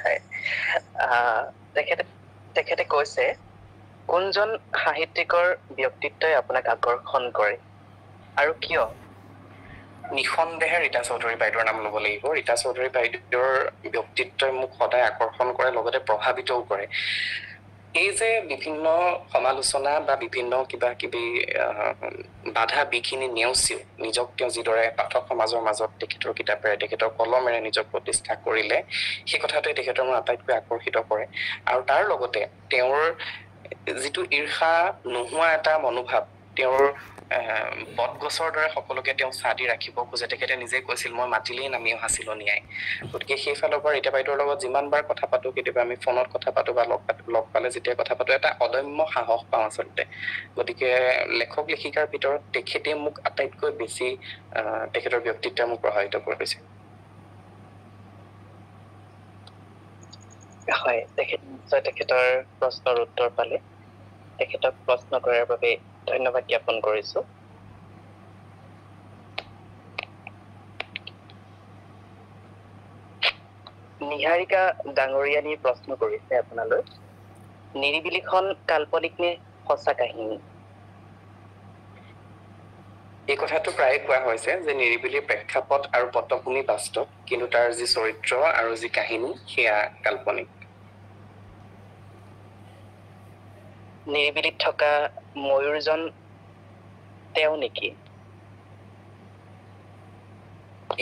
তেখেতে কৈছে কোনজন সাহিত্যিকৰ ব্যক্তিত্বই আপোনাক আকৰ্ষণ কৰে আৰু কিয় নিঃসন্দেহে ৰীতা চৌধুৰী বাইদেউৰ নাম ল'ব লাগিব ৰীতা চৌধুৰী বাইদেউৰ ব্যক্তিত্বই মোক সদায় আকৰ্ষণ কৰে লগতে প্ৰভাৱিতও কৰে এই যে বিভিন্ন সমালোচনা বা বিভিন্ন কিবা কিবি বাধা বিঘিনি নেওচিও নিজক তেওঁ যিদৰে পাঠক সমাজৰ মাজত তেখেতৰ কিতাপেৰে তেখেতৰ কলমেৰে নিজক প্ৰতিষ্ঠা কৰিলে সেই কথাটোৱে তেখেতৰ মোক আটাইতকৈ আকৰ্ষিত কৰে আৰু তাৰ লগতে তেওঁৰ যিটো ঈৰ্ষা নোহোৱা এটা মনোভাৱ তেওঁৰ বটগছৰ দৰে সকলোকে তেওঁ চাহ দি ৰাখিব খোজে। তেখেতে নিজে কৈছিল মই মাতিলেই নামি অহা চিলনীয়াই। গতিকে সেইফালৰ পৰা ৰীতা বাইদেউৰ লগত যিমানবাৰ কথা পাতো, কেতিয়াবা আমি ফোনত কথা পাতো বা লগ পালে যেতিয়া কথা পাতো, এটা অদম্য সাহস পাওঁ আচলতে। গতিকে লেখক লেখিকাৰ ভিতৰত তেখেতে মোক আটাইতকৈ বেছি তেখেতৰ ব্যক্তিত্বই মোক প্ৰভাৱিত কৰিছে। হয়, তেখেত নিশ্চয় তেখেতৰ প্ৰশ্নৰ উত্তৰ পালে। তেখেতক প্ৰশ্ন কৰাৰ বাবে ধন্যবাদ জ্ঞাপন কৰিছো। নিহাৰিকা ডাঙৰীয়ানীয়ে প্ৰশ্ন কৰিছে আপোনালৈ, নিৰিবিলিখন কাল্পনিক নে সঁচা কাহিনী? এই কথাটো প্ৰায়ে কোৱা হৈছে যে নিৰিবিলিৰ প্ৰেক্ষাপট আৰু পটভূমি বাস্তৱ, কিন্তু তাৰ যি চৰিত্ৰ আৰু যি কাহিনী সেয়া কাল্পনিক। নিৰিবিলিত থকা ময়ূৰজন তেওঁ নেকি?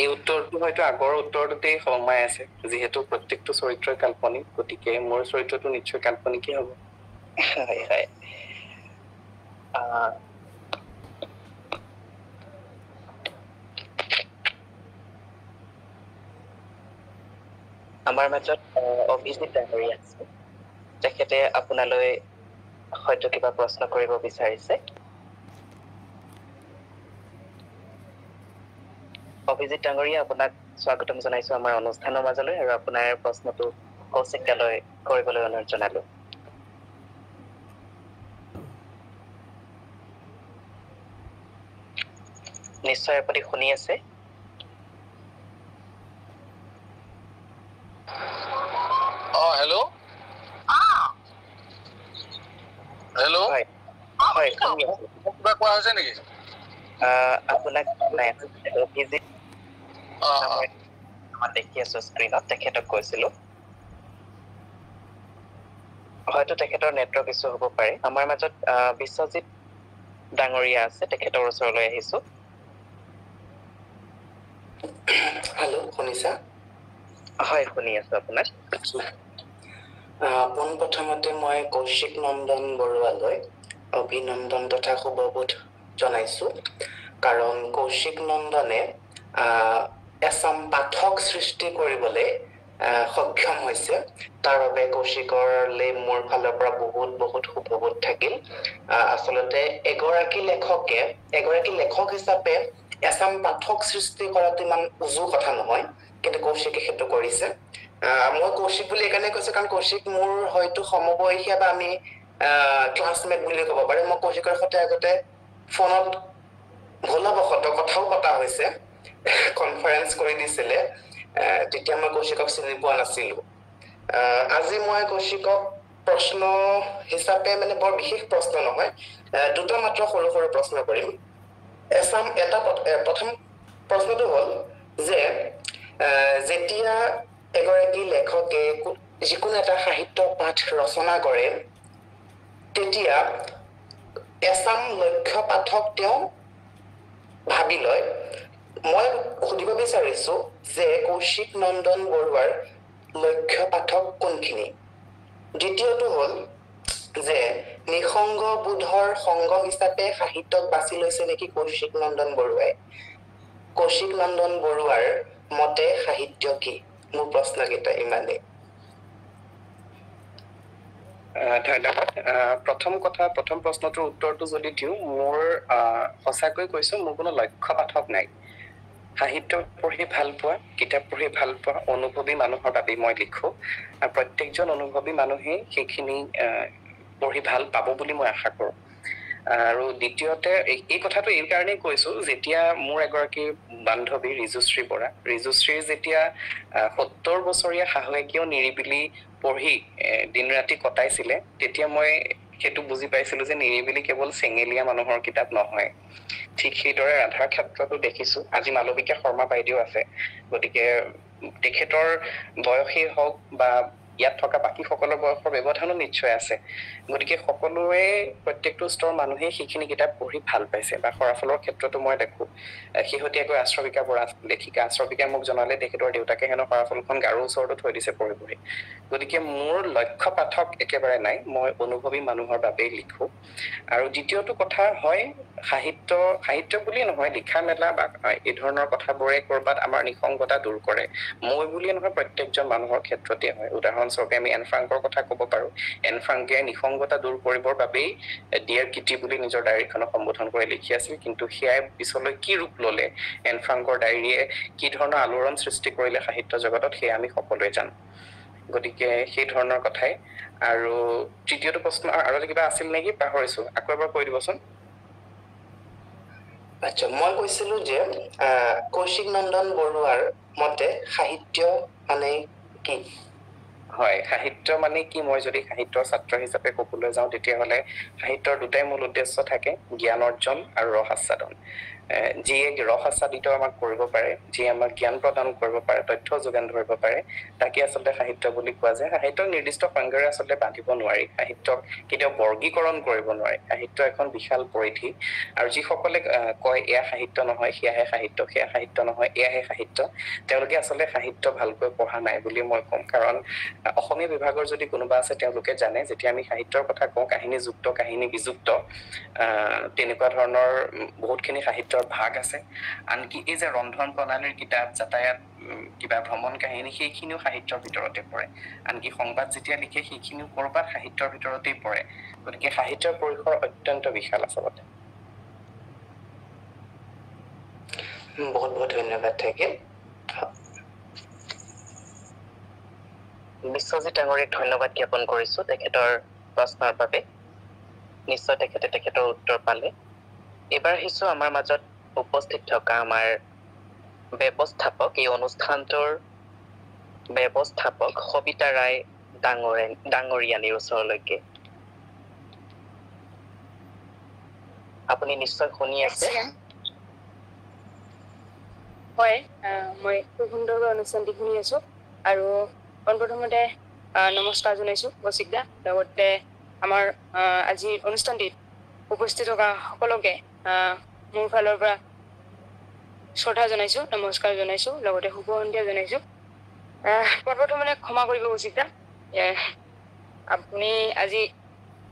এই উত্তৰটো হয়তো আগৰ উত্তৰটোতেই সোমাই আছে, যিহেতু প্ৰত্যেকটো চৰিত্ৰই কাল্পনিক, গতিকে মোৰ চৰিত্ৰটো নিশ্চয় কাল্পনিকেই হ'ব। হয় হয়। আমাৰ মাজত অভিজিত ডাঙৰীয়া আছে, তেখেতে আপোনালৈ হয়তো কিবা প্ৰশ্ন কৰিব বিচাৰিছে। অভিজিত ডাঙৰীয়া, আপোনাক স্বাগতম জনাইছো আমাৰ অনুষ্ঠানৰ মাজলৈ, আৰু আপোনাৰ প্ৰশ্নটো কৌশিক দালৈ কৰিবলৈ অনুৰোধ জনালো। নিশ্চয় আপুনি শুনি আছে? হেল্ল'। হেল্ল'। হয় হয়, শুনি আছো। কিবা কোৱা হৈছে নেকি? আপোনাক অভিজিত দেখি আছো স্ক্ৰীণত, তেখেতক কৈছিলো। হয়তো তেখেতৰ নেটৱৰ্ক ইছ্যু হ'ব পাৰে। আমাৰ মাজত বিশ্বজিত ডাঙৰীয়া আছে, তেখেতৰ ওচৰলৈ আহিছো। হেল্ল', শুনিছা? হয়, শুনি আছো আপোনাক। পোনপ্ৰথমতে মই কৌশিক নন্দন বৰুৱালৈ অভিনন্দন তথা শুভবোধ জনাইছো, কাৰণ কৌশিক নন্দনে এচাম পাঠক সৃষ্টি কৰিবলৈ সক্ষম হৈছে। তাৰ বাবে কৌশিকৰলৈ মোৰ ফালৰ পৰা বহুত বহুত শুভবোধ থাকিল। আচলতে এগৰাকী লেখক হিচাপে এচাম পাঠক সৃষ্টি কৰাটো ইমান উজু কথা নহয়, কিন্তু কৌশিকে সেইটো কৰিছে। মই কৌশিক বুলি এইকাৰণে কৈছো কাৰণ কৌশিক মোৰ হয়তো সমবয়সীয়া বা আমি ক্লাছমেট বুলি ক'ব পাৰি। মই কৌশিকৰ সৈতে আগতে ফোনত ভুলবশতঃ কথাও পতা হৈছে, কনফাৰেন্স কৰি দিছিলে। তেতিয়া মই কৌশিকক চিনি পোৱা নাছিলো। আজি মই কৌশিকক প্ৰশ্ন হিচাপে, মানে বৰ বিশেষ প্ৰশ্ন নহয়, দুটা মাত্ৰ সৰু সৰু প্ৰশ্ন কৰিম। প্ৰথম প্ৰশ্নটো হ'ল যে যেতিয়া এগৰাকী লেখকে যিকোনো এটা সাহিত্য পাঠ ৰচনা কৰে, তেতিয়া এচাম লক্ষ্য পাঠক তেওঁ ভাবি লয়। মই সুধিব বিচাৰিছো যে কৌশিক নন্দন বৰুৱাৰ লক্ষ্য পাঠক কোনখিনি? দ্বিতীয়টো হ'ল যে নিসংগ বোধৰ সংগ হিচাপে সাহিত্যক বাছি লৈছে নেকি কৌশিক নন্দন বৰুৱাই? কৌশিক নন্দন বৰুৱাৰ মতে সাহিত্য কি? মোৰ প্ৰশ্নকেইটা ইমানেই। ধন্যবাদ। প্ৰথম প্ৰশ্নটোৰ উত্তৰটো যদি দিওঁ, মোৰ সঁচাকৈ কৈছো, মোৰ কোনো লক্ষ্য পাঠক নাই। সাহিত্য পঢ়ি ভাল পোৱা, কিতাপ পঢ়ি ভাল পোৱা অনুভৱী মানুহৰ বাবেই মই লিখো। আৰু প্ৰত্যেকজন অনুভৱী মানুহেই সেইখিনি পঢ়ি ভাল পাব বুলি মই আশা কৰো। আৰু দ্বিতীয়তে এই কথাটো এই কাৰণেই কৈছো, যেতিয়া মোৰ এগৰাকী বান্ধৱী ৰিজুশ্ৰী বৰা, ৰিজুশ্ৰীৰ যেতিয়া 70 বছৰীয়া শাহুৱেকেও নিৰিবিলি পঢ়ি দিন ৰাতি কটাইছিলে, তেতিয়া মই সেইটো বুজি পাইছিলো যে নিৰিবিলি কেৱল চেঙেলীয়া মানুহৰ কিতাপ নহয়। ঠিক সেইদৰে ৰাধাৰ ক্ষেত্ৰতো দেখিছো। আজি মালবিকা শৰ্মা বাইদেউ আছে, গতিকে তেখেতৰ বয়সেই হওক বা ইয়াত থকা বাকী সকলৰ বয়সৰ ব্যৱধানো নিশ্চয় আছে গতিকে সকলোৱে প্ৰত্যেকটো স্তৰ মানুহে সেইখিনি কিতাপ পঢ়ি ভাল পাইছে বা ফলাফলৰ ক্ষেত্ৰতো মই দেখো শেহতীয়াকৈ আশ্ৰবিকা বৰা লেখিকা আশ্ৰবিকাই মোক জনালে তেখেতৰ দেউতাকে হেনো ফলাফলখন গাৰুৰ ওচৰতো থৈ দিছে পঢ়ি পঢ়ি গতিকে মোৰ লক্ষ্য পাঠক একেবাৰে নাই মই অনুভৱী মানুহৰ বাবেই লিখো আৰু দ্বিতীয়টো কথা হয় সাহিত্য বুলি নহয় লিখা মেলা বা এই ধৰণৰ কথাবোৰে কৰবাত আমাৰ নিসংগতা দূৰ কৰে মই বুলিয়ে নহয় প্ৰত্যেকজন মানুহৰ ক্ষেত্ৰতে হয় উদাহৰণস্বৰূপে আমি এন ফ্ৰাংকৰ কথা ক'ব পাৰো এন ফ্ৰাংকে নিসংগতা দূৰ কৰিবৰ বাবেই ডিয়াৰ কিটি বুলি নিজৰ ডায়েৰীখনক সম্বোধন কৰি লিখি আছিল কিন্তু সেয়াই পিছলৈ কি ৰূপ ল'লে এন ফ্ৰাংকৰ ডায়েৰীয়ে কি ধৰণৰ আলোড়ন সৃষ্টি কৰিলে সাহিত্য জগতত সেয়া আমি সকলোৱে জানো গতিকে সেই ধৰণৰ কথাই আৰু তৃতীয়টো প্ৰশ্ন আৰু কিবা আছিল নেকি পাহৰিছো আকৌ এবাৰ কৈ দিবচোন আচ্ছা মই কৈছিলো যে কৌশিক নন্দন বৰুৱাৰ মতে সাহিত্য মানে কি হয় সাহিত্য মানে কি মই যদি সাহিত্যৰ ছাত্ৰ হিচাপে ক'বলৈ যাওঁ তেতিয়াহ'লে সাহিত্যৰ দুটাই মূল উদ্দেশ্য থাকে জ্ঞান অৰ্জন আৰু ৰস আস্বাদন যিয়ে ৰস আস্বাদিত আমাক কৰিব পাৰে যিয়ে আমাক জ্ঞান প্ৰদান কৰিব পাৰে তথ্য যোগান ধৰিব পাৰে তাকে আচলতে সাহিত্য বুলি কোৱা যায় সাহিত্যক নিৰ্দিষ্ট সংজ্ঞাৰে আচলতে বান্ধিব নোৱাৰি সাহিত্যক কেতিয়াও বৰ্গীকৰণ কৰিব নোৱাৰি সাহিত্য এখন বিশাল পৰিধি আৰু যিসকলে কয় এয়া সাহিত্য নহয় সেয়াহে সাহিত্য সেয়া সাহিত্য নহয় এয়াহে সাহিত্য তেওঁলোকে আচলতে সাহিত্য ভালকৈ পঢ়া নাই বুলি মই ক'ম কাৰণ অসমীয়া বিভাগৰ যদি কোনোবা আছে তেওঁলোকে জানে যেতিয়া আমি সাহিত্যৰ কথা কওঁ কাহিনীযুক্ত কাহিনী বিযুক্ত তেনেকুৱা ধৰণৰ বহুতখিনি সাহিত্যৰ ভাগ আছে আনকি এই যে ৰন্ধন প্ৰণালীৰ কিতাপ যাতায়াত কিবা ভ্ৰমণ কাহিনী সেইখিনিও সাহিত্যৰ ভিতৰতে পৰে আনকি সংবাদ যেতিয়া লিখে সেইখিনিও কৰবাত সাহিত্যৰ ভিতৰতেই পৰে গতিকে সাহিত্যৰ পৰিসৰ অত্যন্ত বিশাল আচলতে বহুত বহুত ধন্যবাদ থাকিল বিশ্বজিৎ ডাঙৰীক ধন্যবাদ জ্ঞাপন কৰিছো তেখেতৰ প্ৰশ্নৰ বাবে নিশ্চয় তেখেতৰ উত্তৰ পালে এবাৰ আহিছো আমাৰ মাজত উপস্থিত থকা আমাৰ ব্যৱস্থাপক এই অনুষ্ঠানটোৰ ব্যৱস্থাপক সবিতা ৰায় ডাঙৰীয়ানীৰ ওচৰলৈকে আপুনি নিশ্চয় শুনি আছে হয় মই খুব সুন্দৰকৈ অনুষ্ঠানটি শুনি আছো আৰু পোনপ্ৰথমতে নমস্কাৰ জনাইছো কৌশিক দা লগতে আমাৰ আজিৰ অনুষ্ঠানটিত উপস্থিত থকা সকলোকে মোৰ ফালৰ পৰা শ্ৰদ্ধা জনাইছো নমস্কাৰ জনাইছো লগতে শুভ সন্ধিয়া জনাইছো পোনপ্ৰথমে ক্ষমা কৰিব কৌশিক দা আপুনি আজি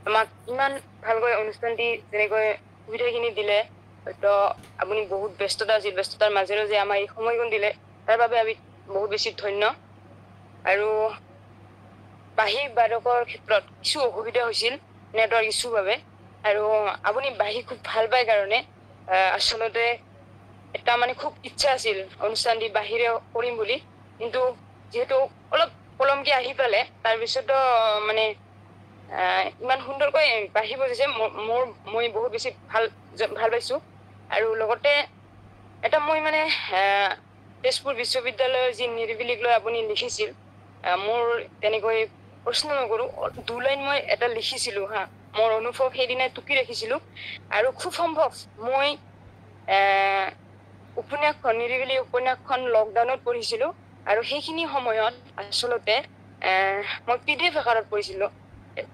আমাক ইমান ভালকৈ অনুষ্ঠানটি যেনেকৈ সুবিধাখিনি দিলে হয়তো আপুনি বহুত ব্যস্ততা আছিল ব্যস্ততাৰ মাজেৰে যে আমাৰ এই সময়কণ দিলে তাৰ বাবে আমি বহুত বেছি ধন্য আৰু বাহিৰ বাদকৰ ক্ষেত্ৰত কিছু অসুবিধা হৈছিল নেটৱৰ্ক ইছ্যুৰ বাবে আৰু আপুনি বাঁহী খুব ভাল পায় কাৰণে আচলতে এটা মানে খুব ইচ্ছা আছিল অনুষ্ঠানটি বাহিৰে কৰিম বুলি কিন্তু যেহেতু অলপ পলমকে আহি পালে তাৰপিছতো মানে ইমান সুন্দৰকৈ বাঁহী বজাইছে মই বহুত বেছি ভাল পাইছো আৰু লগতে এটা মই মানে তেজপুৰ বিশ্ববিদ্যালয়ৰ যি নিৰিবিলিক লৈ আপুনি লিখিছিল মোৰ তেনেকৈ প্ৰশ্ন নকৰো 2 লাইন মই এটা লিখিছিলো মোৰ অনুভৱ সেইদিনা টুকি ৰাখিছিলো আৰু খুব সম্ভৱ মই উপন্যাসখন নিৰিবিলি উপন্যাসখন লকডাউনত পঢ়িছিলো আৰু সেইখিনি সময়ত আচলতে মই PDF আকাৰত পঢ়িছিলো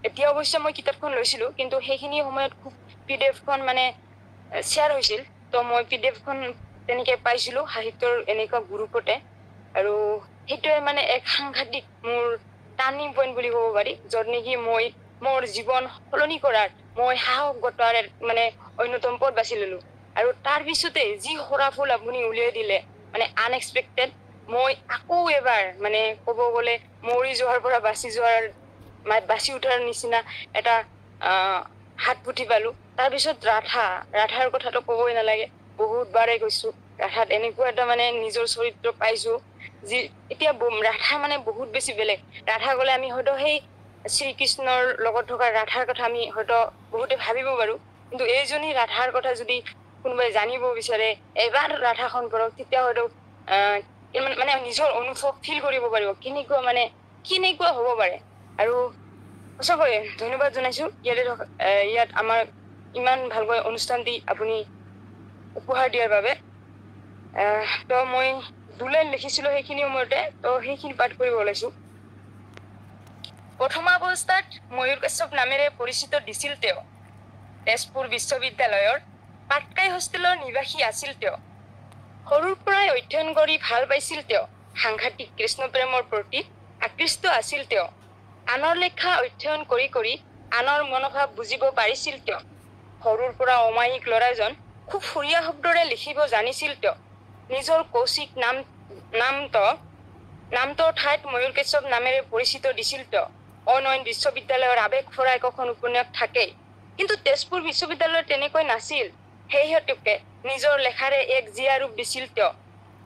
এতিয়া অৱশ্যে মই কিতাপখন লৈছিলো কিন্তু সেইখিনি সময়ত খুব PDFখন মানে শ্বেয়াৰ হৈছিল তো মই PDFখন তেনেকৈ পাইছিলো সাহিত্যৰ এনেকুৱা গ্ৰুপতে আৰু সেইটোৱে মানে এক সাংঘাতিক মোৰ টাৰ্নিং পইণ্ট বুলি ক'ব পাৰি য'ত নেকি মই মোৰ জীৱন সলনি কৰাৰ মই সাহস গোটোৱাৰ মানে অন্যতম পথ বাছি ললো আৰু তাৰ পিছতে যি সৰাফুল আপুনি উলিয়াই দিলে মানে আনএক্সপেক্টেড মই আকৌ এবাৰ মানে ক'ব গ'লে মৰি যোৱাৰ পৰা বাচি উঠাৰ নিচিনা এটা হাত পুতি পালো তাৰপিছত ৰাধাৰ কথাটো ক'বই নালাগে বহুত বাৰে কৈছো ৰাধাত এনেকুৱা এটা মানে নিজৰ চৰিত্ৰ পাইছো যি এতিয়া ৰাধা মানে বহুত বেছি বেলেগ ৰাধা গ'লে আমি হয়তো সেই শ্ৰীকৃষ্ণৰ লগত থকা ৰাধাৰ কথা আমি হয়তো বহুতে ভাবিব পাৰো কিন্তু এইজনী ৰাধাৰ কথা যদি কোনোবাই জানিব বিচাৰে এবাৰ ৰাধাখন কৰক তেতিয়া হয়তো মানে নিজৰ অনুভৱ ফিল কৰিব পাৰিব কেনেকুৱা হ'ব পাৰে আৰু সঁচাকৈ ধন্যবাদ জনাইছো ইয়াত আমাৰ ইমান ভালকৈ অনুষ্ঠানটি আপুনি উপহাৰ দিয়াৰ বাবে তো মই 2 লাইন লিখিছিলো সেইখিনি সময়তে তো সেইখিনি পাঠ কৰিব ওলাইছো প্ৰথমাৱস্থাত ময়ূৰ কাশ্যপ নামেৰে পৰিচিত দিছিল তেওঁ তেজপুৰ বিশ্ববিদ্যালয়ৰ পাটকাই হোষ্টেলৰ নিবাসী আছিল তেওঁ সৰুৰ পৰাই অধ্যয়ন কৰি ভাল পাইছিল তেওঁ সাংঘাতিক কৃষ্ণপ্ৰেমৰ প্ৰতি আকৃষ্ট আছিল তেওঁ আনৰ লেখা অধ্যয়ন কৰি কৰি আনৰ মনোভাৱ বুজিব পাৰিছিল তেওঁ সৰুৰ পৰা অমায়িক ল'ৰাজন খুব সুৰীয়া শব্দৰে লিখিব জানিছিল তেওঁ নিজৰ কৌশিক নামটো ঠাইত ময়ূৰ কাশ্যপ নামেৰে পৰিচিত দিছিল তেওঁ অনয়ন বিশ্ববিদ্যালয়ৰ আৱেগ ভৰা একোখন উপন্যাস থাকেই কিন্তু তেজপুৰ বিশ্ববিদ্যালয়ত তেনেকৈ নাছিল সেই হেতুকে নিজৰ লেখাৰে এক জীয়া ৰূপ দিছিল তেওঁ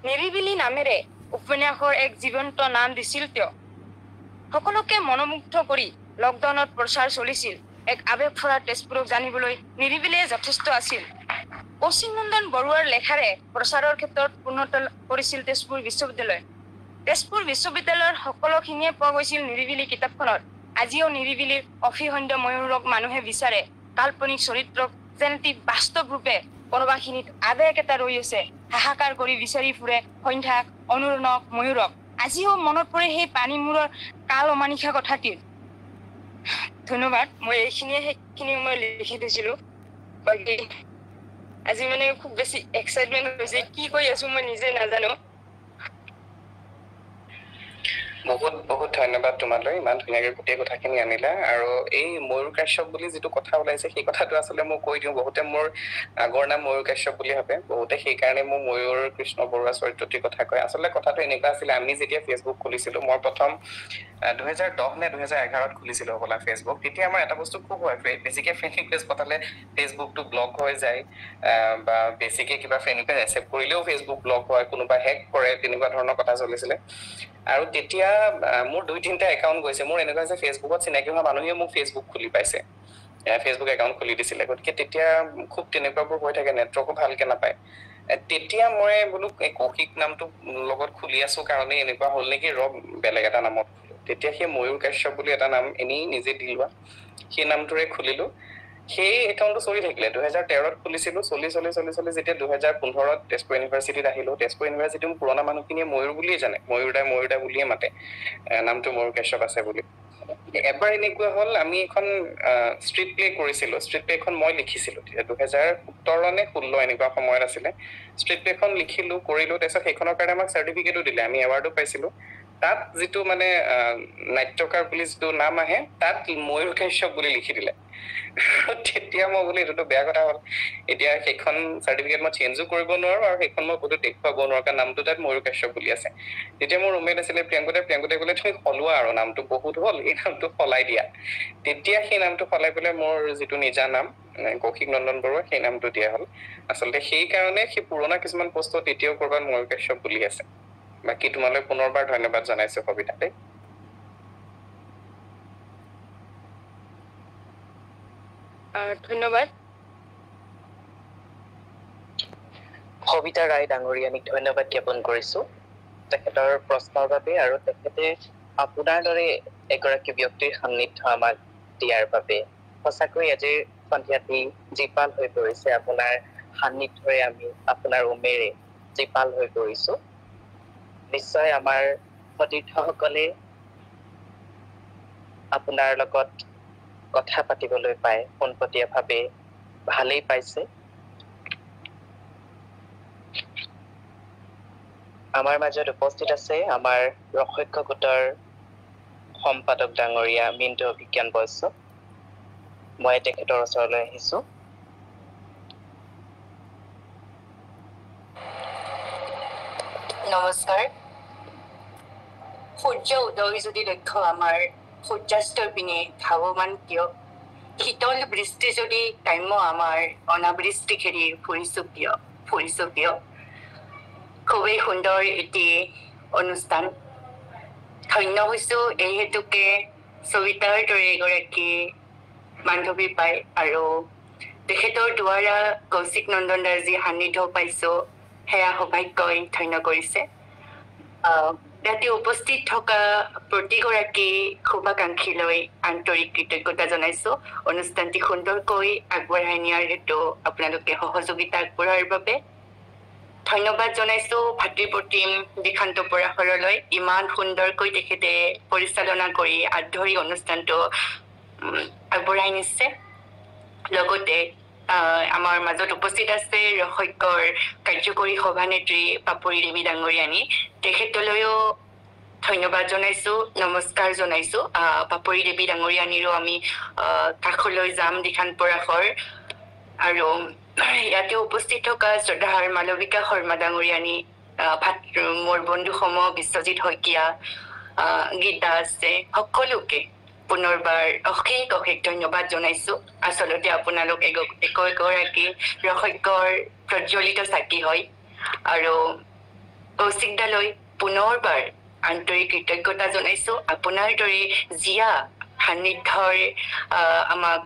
নিৰিবিলি নামেৰে উপন্যাসৰ এক জীৱন্ত নাম দিছিল তেওঁ সকলোকে মনোমুগ্ধ কৰি লকডাউনত প্ৰচাৰ চলিছিল এক আৱেগ ভৰা তেজপুৰক জানিবলৈ নিৰিবিলিয়ে যথেষ্ট আছিল কৌশিক নন্দন বৰুৱাৰ লেখাৰে প্ৰচাৰৰ ক্ষেত্ৰত উন্নত কৰিছিল তেজপুৰ বিশ্ববিদ্যালয়ৰ সকলোখিনিয়ে পোৱা গৈছিল নিৰিবিলি কিতাপখনত আজিও নিৰিবিলিৰ অভিসন্ধ ময়ূৰক মানুহে বিচাৰে কাল্পনিক চৰিত্ৰক যেনেটি বাস্তৱ ৰূপে কোনোবাখিনিত আৱেগ এটা ৰৈ আছে হাহাকাৰ কৰি বিচাৰি ফুৰে সন্ধ্যাক অনুৰণক ময়ূৰক আজিও মনত পৰে সেই পানীমূৰৰ কাল অমানিশা কথাটিৰ ধন্যবাদ মই সেইখিনি মই লিখি থৈছিলো বাকী আজি মানে খুব বেছি এক্সাইটমেণ্ট হৈছে কি কৈ আছো মই নিজে নাজানো বহুত বহুত ধন্যবাদ তোমালৈ ইমান ধুনীয়াকৈ গোটেই কথাখিনি আনিলা আৰু এই ময়ূৰ কাশ্যপ বুলি যিটো কথা ওলাইছে সেই কথাটো আচলতে মই কৈ দিওঁ বহুতে মোৰ আগৰ নাম ময়ূৰ কাশ্যপ বুলি ভাবে বহুতে সেইকাৰণে মোৰ ময়ূৰ কৃষ্ণ বৰুৱা চৰিত্ৰটিৰ কথা কয় আচলতে কথাটো এনেকুৱা আছিলে আমি যেতিয়া ফেচবুক খুলিছিলো মই প্ৰথম 2010 নে 2011ত খুলিছিলো হ'বলা ফেচবুক তেতিয়া আমাৰ এটা বস্তু খুব হয় বেছিকে ফ্ৰেণ্ড ৰিকুৱেষ্ট পঠালে ফেচবুকটো ব্লক হৈ যায় বা বেছিকে কিবা ফ্ৰেণ্ড ৰিকুৱেষ্ট একচেপ্ট কৰিলেও ফেচবুক ব্লক হয় কোনোবা হেক কৰে তেনেকুৱা ধৰণৰ কথা চলিছিলে আৰু তেতিয়া মোৰ 2-3টা একাউণ্ট গৈছে মোৰ এনেকুৱা যে ফেচবুকত চিনাকি হোৱা মানুহে মোক ফেচবুক খুলি পাইছে ফেচবুক একাউণ্ট খুলি দিছিলে গতিকে তেতিয়া খুব তেনেকুৱাবোৰ হৈ থাকে নেটৱৰ্কো ভালকে নাপায় তেতিয়া মই বোলো কৌশিক নামটো লগত খুলি আছো কাৰণে এনেকুৱা হ'ল নেকি বেলেগ এটা নামত তেতিয়া সেই ময়ূৰ কাশ্যপ বুলি এটা নাম এনেই নিজে দি লোৱা সেই নামটোৰে খুলিলো সেই একাউণ্টটো চলি থাকিলে 2013ত খুলিছিলো চলি যেতিয়া 2015ত তেজপুৰ ইউনিভাৰ্চিটিত আহিলো তেজপুৰ ইউনিভাৰ্চিটিৰ পুৰণা মানুহখিনিয়ে ময়ূৰ বুলিয়ে জানে ময়ূৰদা বুলিয়ে মাতে নামটো ময়ূৰ কাশ্যপ আছে বুলি এবাৰ এনেকুৱা হ'ল আমি এখন ষ্ট্ৰীট প্লে কৰিছিলো ষ্ট্ৰীট প্লেখন মই লিখিছিলো 2017 নে 16 এনেকুৱা সময়ত আছিলে ষ্ট্ৰীট প্লেখন লিখিলো কৰিলো তাৰপিছত সেইখনৰ কাৰণে আমাক চাৰ্টিফিকেটো দিলে আমি এৱাৰ্ডো পাইছিলো তাত যিটো মানে নাট্যকাৰ বুলি যিটো নাম আহে তাত ময়ূৰ কাশ্যপ বুলি লিখি দিলে তেতিয়া মই বোলো এইটোতো বেয়া কথা হ'ল এতিয়া সেইখন চাৰ্টিফিকেট মই চেঞ্জো কৰিব নোৱাৰো আৰু সেইখন মই ক'তো দেখুৱাব নোৱাৰো কাৰণ নামটো তাত ময়ূৰ কাশ্যপ বুলি আছে তেতিয়া মোৰ ৰুমমেট আছিলে প্ৰিয়ংকতে ক'লে তুমি সলোৱা আৰু নামটো বহুত হ'ল এই নামটো সলাই দিয়া তেতিয়া সেই নামটো সলাই পেলাই মোৰ যিটো নিজা নাম কৌশিক নন্দন বৰুৱা সেই নামটো দিয়া হ'ল আচলতে সেইকাৰণে সেই পুৰণা কিছুমান পষ্টত এতিয়াও ক'ৰবাত ময়ূৰ কাশ্যপ বুলি আছে বাকী তোমালৈ পুনৰবাৰ ধন্যবাদ জনাইছো কবিতাতে ধন্যবাদ সবিতা ৰায় ডাঙৰীয়ানীক ধন্যবাদ জ্ঞাপন কৰিছো তেখেতৰ প্ৰশ্নৰ বাবে আৰু তেখেতে আপোনাৰ দৰে এগৰাকী ব্যক্তিৰ সান্নিধ্য আমাক দিয়াৰ বাবে সঁচাকৈ আজিৰ সন্ধিয়াটি জীপাল হৈ পৰিছে আপোনাৰ সান্নিধ্যৰে আমি আপোনাৰ উমেৰে জীপাল হৈ পৰিছো নিশ্চয় আমাৰ সতীৰ্থসকলে আপোনাৰ লগত কথা পাতিবলৈ পাই পোনপটীয়াভাৱে ভালেই পাইছে আমাৰ মাজত উপস্থিত আছে আমাৰ ৰসক্ষ গোটৰ সম্পাদক ডাঙৰীয়া মিণ্টু অভিজ্ঞান বৈশ্য মই তেখেতৰ ওচৰলৈ আহিছো নমস্কাৰ সূৰ্য উদয় যদি লক্ষ্য আমাৰ সূৰ্যাস্তৰ পিনে ধাৱমান কিয় শীতল বৃষ্টি যদি কাম্য আমাৰ অনাবৃষ্টি খেৰি ফুৰিছো কিয় খুবেই সুন্দৰ এটি অনুষ্ঠান ধন্য হৈছো এই হেতুকে সবিতাৰ দৰে এগৰাকী বান্ধৱী পাই আৰু তেখেতৰ দ্বাৰা কৌশিক নন্দন দাৰ যি সান্নিধ্য পাইছো সেয়া সৌভাগ্যই ধন্য কৰিছে ইয়াতে উপস্থিত থকা প্ৰতিগৰাকী শুভাকাংক্ষীলৈ আন্তৰিক কৃতজ্ঞতা জনাইছো অনুষ্ঠানটি সুন্দৰকৈ আগবঢ়াই নিয়াৰ হেতু আপোনালোকে সহযোগিতা আগবঢ়োৱাৰ বাবে ধন্যবাদ জনাইছো ভাতৃপ্ৰতিম দিশান্ত পৰাশৰলৈ ইমান সুন্দৰকৈ তেখেতে পৰিচালনা কৰি আদৰি অনুষ্ঠানটো আগবঢ়াই নিছে লগতে আমাৰ মাজত উপস্থিত আছে ৰসজ্ঞৰ কাৰ্যকৰী সভানেত্ৰী পাপৰি দেৱী ডাঙৰীয়ানী তেখেতলৈও ধন্যবাদ জনাইছো নমস্কাৰ জনাইছো পাপৰি দেৱী ডাঙৰীয়ানীৰো আমি কাষলৈ যাম দিশান্ত পৰাশৰ আৰু ইয়াতে উপস্থিত থকা শ্ৰদ্ধাৰ মালবিকা শৰ্মা ডাঙৰীয়ানী মোৰ বন্ধুসম বিশ্বজিৎ শইকীয়া গীতা আছে সকলোকে পুনৰবাৰ অশেষ ধন্যবাদ জনাইছো আচলতে আপোনালোক একগৰাকী ৰসজ্ঞৰ প্ৰজ্বলিত চাকি হয় আৰু কৌশিক দালৈ পুনৰবাৰ আন্তৰিক কৃতজ্ঞতা জনাইছো আপোনাৰ দৰে জিয়া সান্নিধ্যৰ আমাক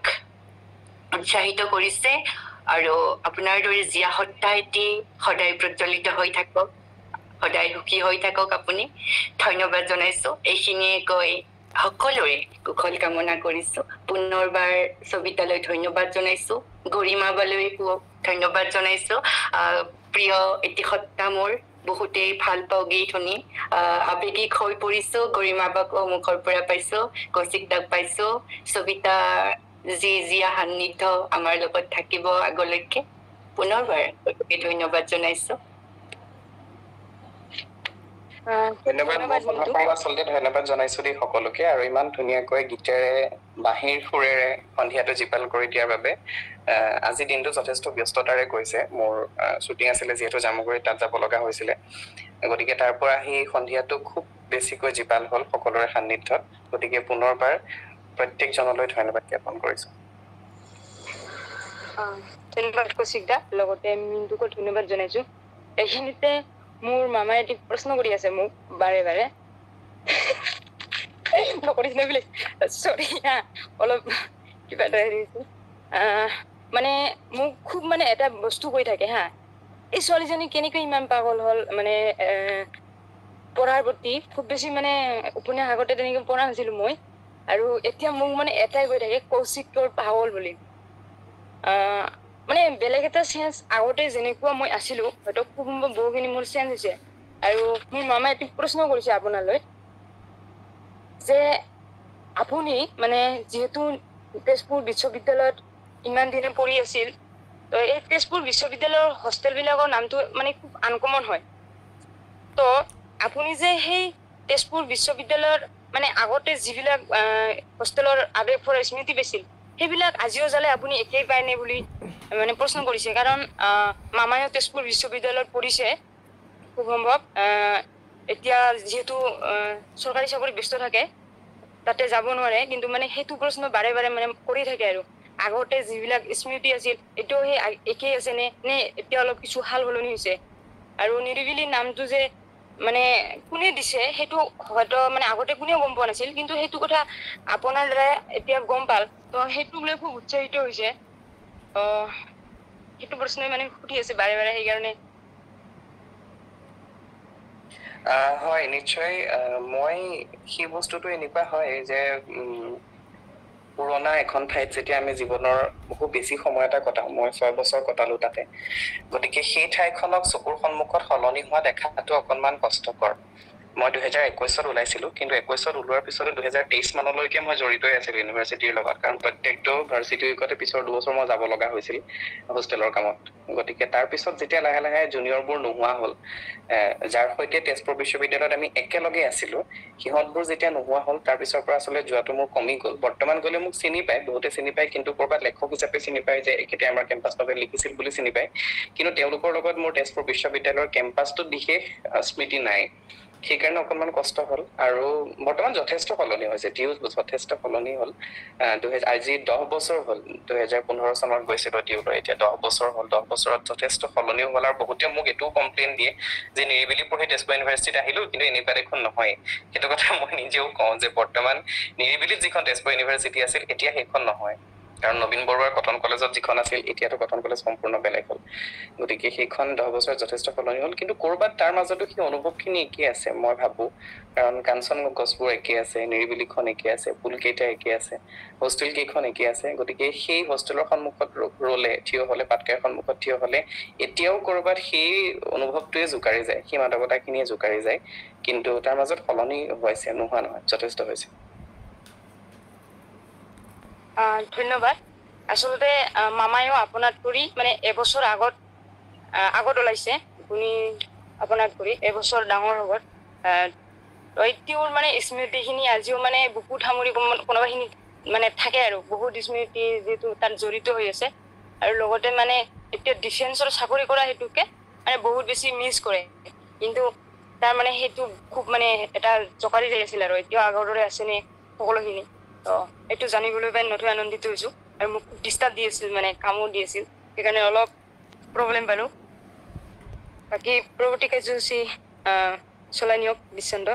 উৎসাহিত কৰিছে আৰু আপোনাৰ দৰে জিয়া সত্তা এটি সদায় প্ৰজ্বলিত হৈ থাকক সদায় সুখী হৈ থাকক আপুনি ধন্যবাদ জনাইছো এইখিনিয়ে কৈ সকলোৰে কুশল কামনা কৰিছো পুনৰবাৰ সবিতালৈ ধন্যবাদ জনাইছো গৰিমাবালৈ ধন্যবাদ জনাইছো প্ৰিয় এটি সত্তা মোৰ বহুতেই ভাল পাওঁ গীত শুনি আবেগিক হৈ পৰিছো গৰিমাবাকো মুখৰ পৰা পাইছো কৌশিক দাক পাইছো সবিতা জিয়া সান্নিধ্য আমাৰ লগত থাকিব আগলৈকে পুনৰবাৰ ধন্যবাদ জনাইছো আচলতে ধন্যবাদ জনাইছো দেই সকলোকে আৰু ইমান ধুনীয়াকৈ গীতেৰে বাঁহীৰ সুৰেৰে সন্ধিয়াটো জীপাল কৰি দিয়াৰ বাবে আজি দিনটো যথেষ্ট ব্যস্ততাৰে গৈছে মোৰ শ্বুটিং আছিলে যিহেতু জামুগুৰিত তাত যাব লগা হৈছিলে গতিকে তাৰ পৰা আহি সন্ধিয়াটো খুব বেছিকৈ জীপাল হ'ল সকলোৰে সান্নিধ্যত গতিকে পুনৰবাৰ প্ৰত্যেকজনলৈ ধন্যবাদ জ্ঞাপন কৰিছো ধন্যবাদ কৌশিক দা লগতে মিন্টুকো ধন্যবাদ জনাইছো এইখিনিতে মোৰ মামাই এটি প্ৰশ্ন কৰি আছে মোক বাৰে বাৰে নকৰিছিলে বোলে চৰি অলপ কিবা এটা হেৰি মানে মোক খুব মানে এটা বস্তু কৈ থাকে এই ছোৱালীজনী কেনেকৈ ইমান পাগল হ'ল মানে পঢ়াৰ প্ৰতি খুব বেছি মানে উপন্যাস আগতে তেনেকৈ পঢ়া নাছিলো মই আৰু এতিয়া মোক মানে এটাই কৈ থাকে কৌশিকৰ পাগল বুলি মানে বেলেগ এটা চেঞ্জ আগতে যেনেকুৱা মই আছিলো হয়তো খুব বহুখিনি মোৰ চেঞ্জ হৈছে আৰু মোৰ মামাই এটি প্ৰশ্ন কৰিছে আপোনালৈ যে আপুনি মানে যিহেতু তেজপুৰ বিশ্ববিদ্যালয়ত ইমান দিনে পঢ়ি আছিল তো এই তেজপুৰ বিশ্ববিদ্যালয়ৰ হোষ্টেলবিলাকৰ নামটো মানে খুব আনকমন হয় তো আপুনি যে সেই তেজপুৰ বিশ্ববিদ্যালয়ৰ মানে আগতে যিবিলাক হোষ্টেলৰ আৱেগ ভৰা স্মৃতি পাইছিল সেইবিলাক আজিও জালে আপুনি একেই পায়নে বুলি মানে প্ৰশ্ন কৰিছে কাৰণ মামায়ো তেজপুৰ বিশ্ববিদ্যালয়ত পঢ়িছে খুব সম্ভৱ এতিয়া যিহেতু চৰকাৰী চাকৰি ব্যস্ত থাকে তাতে যাব নোৱাৰে কিন্তু মানে সেইটো প্ৰশ্ন বাৰে বাৰে মানে কৰি থাকে আৰু আগতে যিবিলাক স্মৃতি আছিল এতিয়াও সেই একেই আছে নে এতিয়া অলপ কিছু সাল সলনি হৈছে আৰু নিৰিবিলি নামটো যে মানে কোনে দিছে সেইটো হয়তো মানে আগতে কোনেও গম পোৱা নাছিল কিন্তু সেইটো কথা আপোনাৰ দ্বাৰা এতিয়া গম পাল তো সেইটো লৈ খুব উৎসাহিত হৈছে সেইটো প্ৰশ্নই মানে সুধি আছে বাৰে বাৰে সেইকাৰণে হয় নিশ্চয় মই সেই বস্তুটো এনেকুৱা হয় যে পুৰণা এখন ঠাইত যেতিয়া আমি জীৱনৰ বহু বেছি সময় এটা কটাওঁ মই 6 বছৰ কটালো তাতে গতিকে সেই ঠাইখনক চকুৰ সন্মুখত সলনি হোৱা দেখাটো অকণমান কষ্টকৰ মই 2021 ওলাইছিলো কিন্তু 21 ওলোৱাৰ পিছত 2023 মানলৈকে মই জড়িত আছিলো ইউনিভাৰ্চিটিৰ লগত কাৰণ প্ৰত্যেকটো ভাৰ্চিটি উইকতে পিছৰ 2 বছৰ মই যাব লগা হৈছিল হোষ্টেলৰ কামত গতিকে তাৰ পিছত যেতিয়া লাহে লাহে জুনিয়ৰবোৰ নোহোৱা হ'ল যাৰ সৈতে তেজপুৰ বিশ্ববিদ্যালয়ত আমি একেলগে আছিলো সিহঁতবোৰ যেতিয়া নোহোৱা হ'ল তাৰ পিছৰ পৰা আসলে যোৱাটো মোৰ কমি গ'ল বৰ্তমান গ'লে মোক চিনি পায় বহুতে চিনি পায় কিন্তু কৰবাত লেখক হিচাপে চিনি পায় যে একেতে আমাৰ কেম্পাছ নভেল লিখিছিল বুলি চিনি পায় কিন্তু তেওঁলোকৰ লগত মোৰ তেজপুৰ বিশ্ববিদ্যালয়ৰ কেম্পাছটো বিশেষ স্মৃতি নাই সেইকাৰণে অকণমান কষ্ট হ'ল আৰু বৰ্তমান যথেষ্ট সলনি হৈছে যথেষ্ট সলনি হ'ল আজি 10 বছৰ হ'ল 2015 চনত গৈছিলো টিউলৈ এতিয়া 10 বছৰ হ'ল 10 বছৰত যথেষ্ট সলনি হ'ল আৰু বহুতে মোক এইটো কমপ্লেইন দিয়ে যে নিৰিবিলি পঢ়ি তেজপুৰ ইউনিভাৰ্চিটিত আহিলো কিন্তু এনেকুৱা দেখোন নহয় সেইটো কথা মই নিজেও কওঁ যে বৰ্তমান নিৰিবিলিত যিখন তেজপুৰ ইউনিভাৰ্চিটি আছিল এতিয়া সেইখন নহয় কাৰণ নবীন বৰুৱাৰ কটন কলেজত যিখন আছিল এতিয়াতো কটন কলেজ সম্পূৰ্ণ বেলেগ হ'ল গতিকে সেইখন 10 বছৰত যথেষ্ট সলনি হ'ল কিন্তু ক'ৰবাত তাৰ মাজতো সেই অনুভৱখিনি একেই আছে মই ভাবোঁ কাৰণ কাঞ্চন গছবোৰ একেই আছে নিৰিবিলিখন একেই আছে পুলকেইটা একেই আছে হোষ্টেল কেইখন একেই আছে গতিকে সেই হোষ্টেলৰ সন্মুখত ৰ'লে থিয় হ'লে পাটকাইৰ সন্মুখত থিয় হ'লে এতিয়াও ক'ৰবাত সেই অনুভৱটোৱে জোকাৰি যায় সেই মাদকতাখিনিয়ে জোকাৰি যায় কিন্তু তাৰ মাজত সলনি হৈছে নোহোৱা নহয় যথেষ্ট হৈছে ধন্যবাদ আচলতে মামায়েও আপোনাত কৰি মানে এবছৰ আগত ওলাইছে আপুনি আপোনাত কৰি এবছৰ ডাঙৰ হ'ব তেওঁৰ মানে স্মৃতিখিনি আজিও মানে বুকুত সামৰি কোনোবাখিনি মানে থাকে আৰু বহুত স্মৃতি যিটো তাত জড়িত হৈ আছে আৰু লগতে মানে এতিয়া ডিফেন্সৰ চাকৰি কৰা হেতুকে মানে বহুত বেছি মিছ কৰে কিন্তু তাৰ মানে সেইটো খুব মানে এটা জকাৰি যাই আছিল আৰু এতিয়াও আগৰ দৰে আছেনে সকলোখিনি তো এইটো জানিবলৈ পাই নথৈ আনন্দিত হৈছোঁ আৰু মোক ডিষ্টাৰ্ব দি আছিল মানে কামো দি আছিল সেইকাৰণে অলপ প্ৰব্লেম পালোঁ বাকী পৰৱৰ্তী কাৰ্যসূচী চলাই নিয়ক বিশ্বন্ত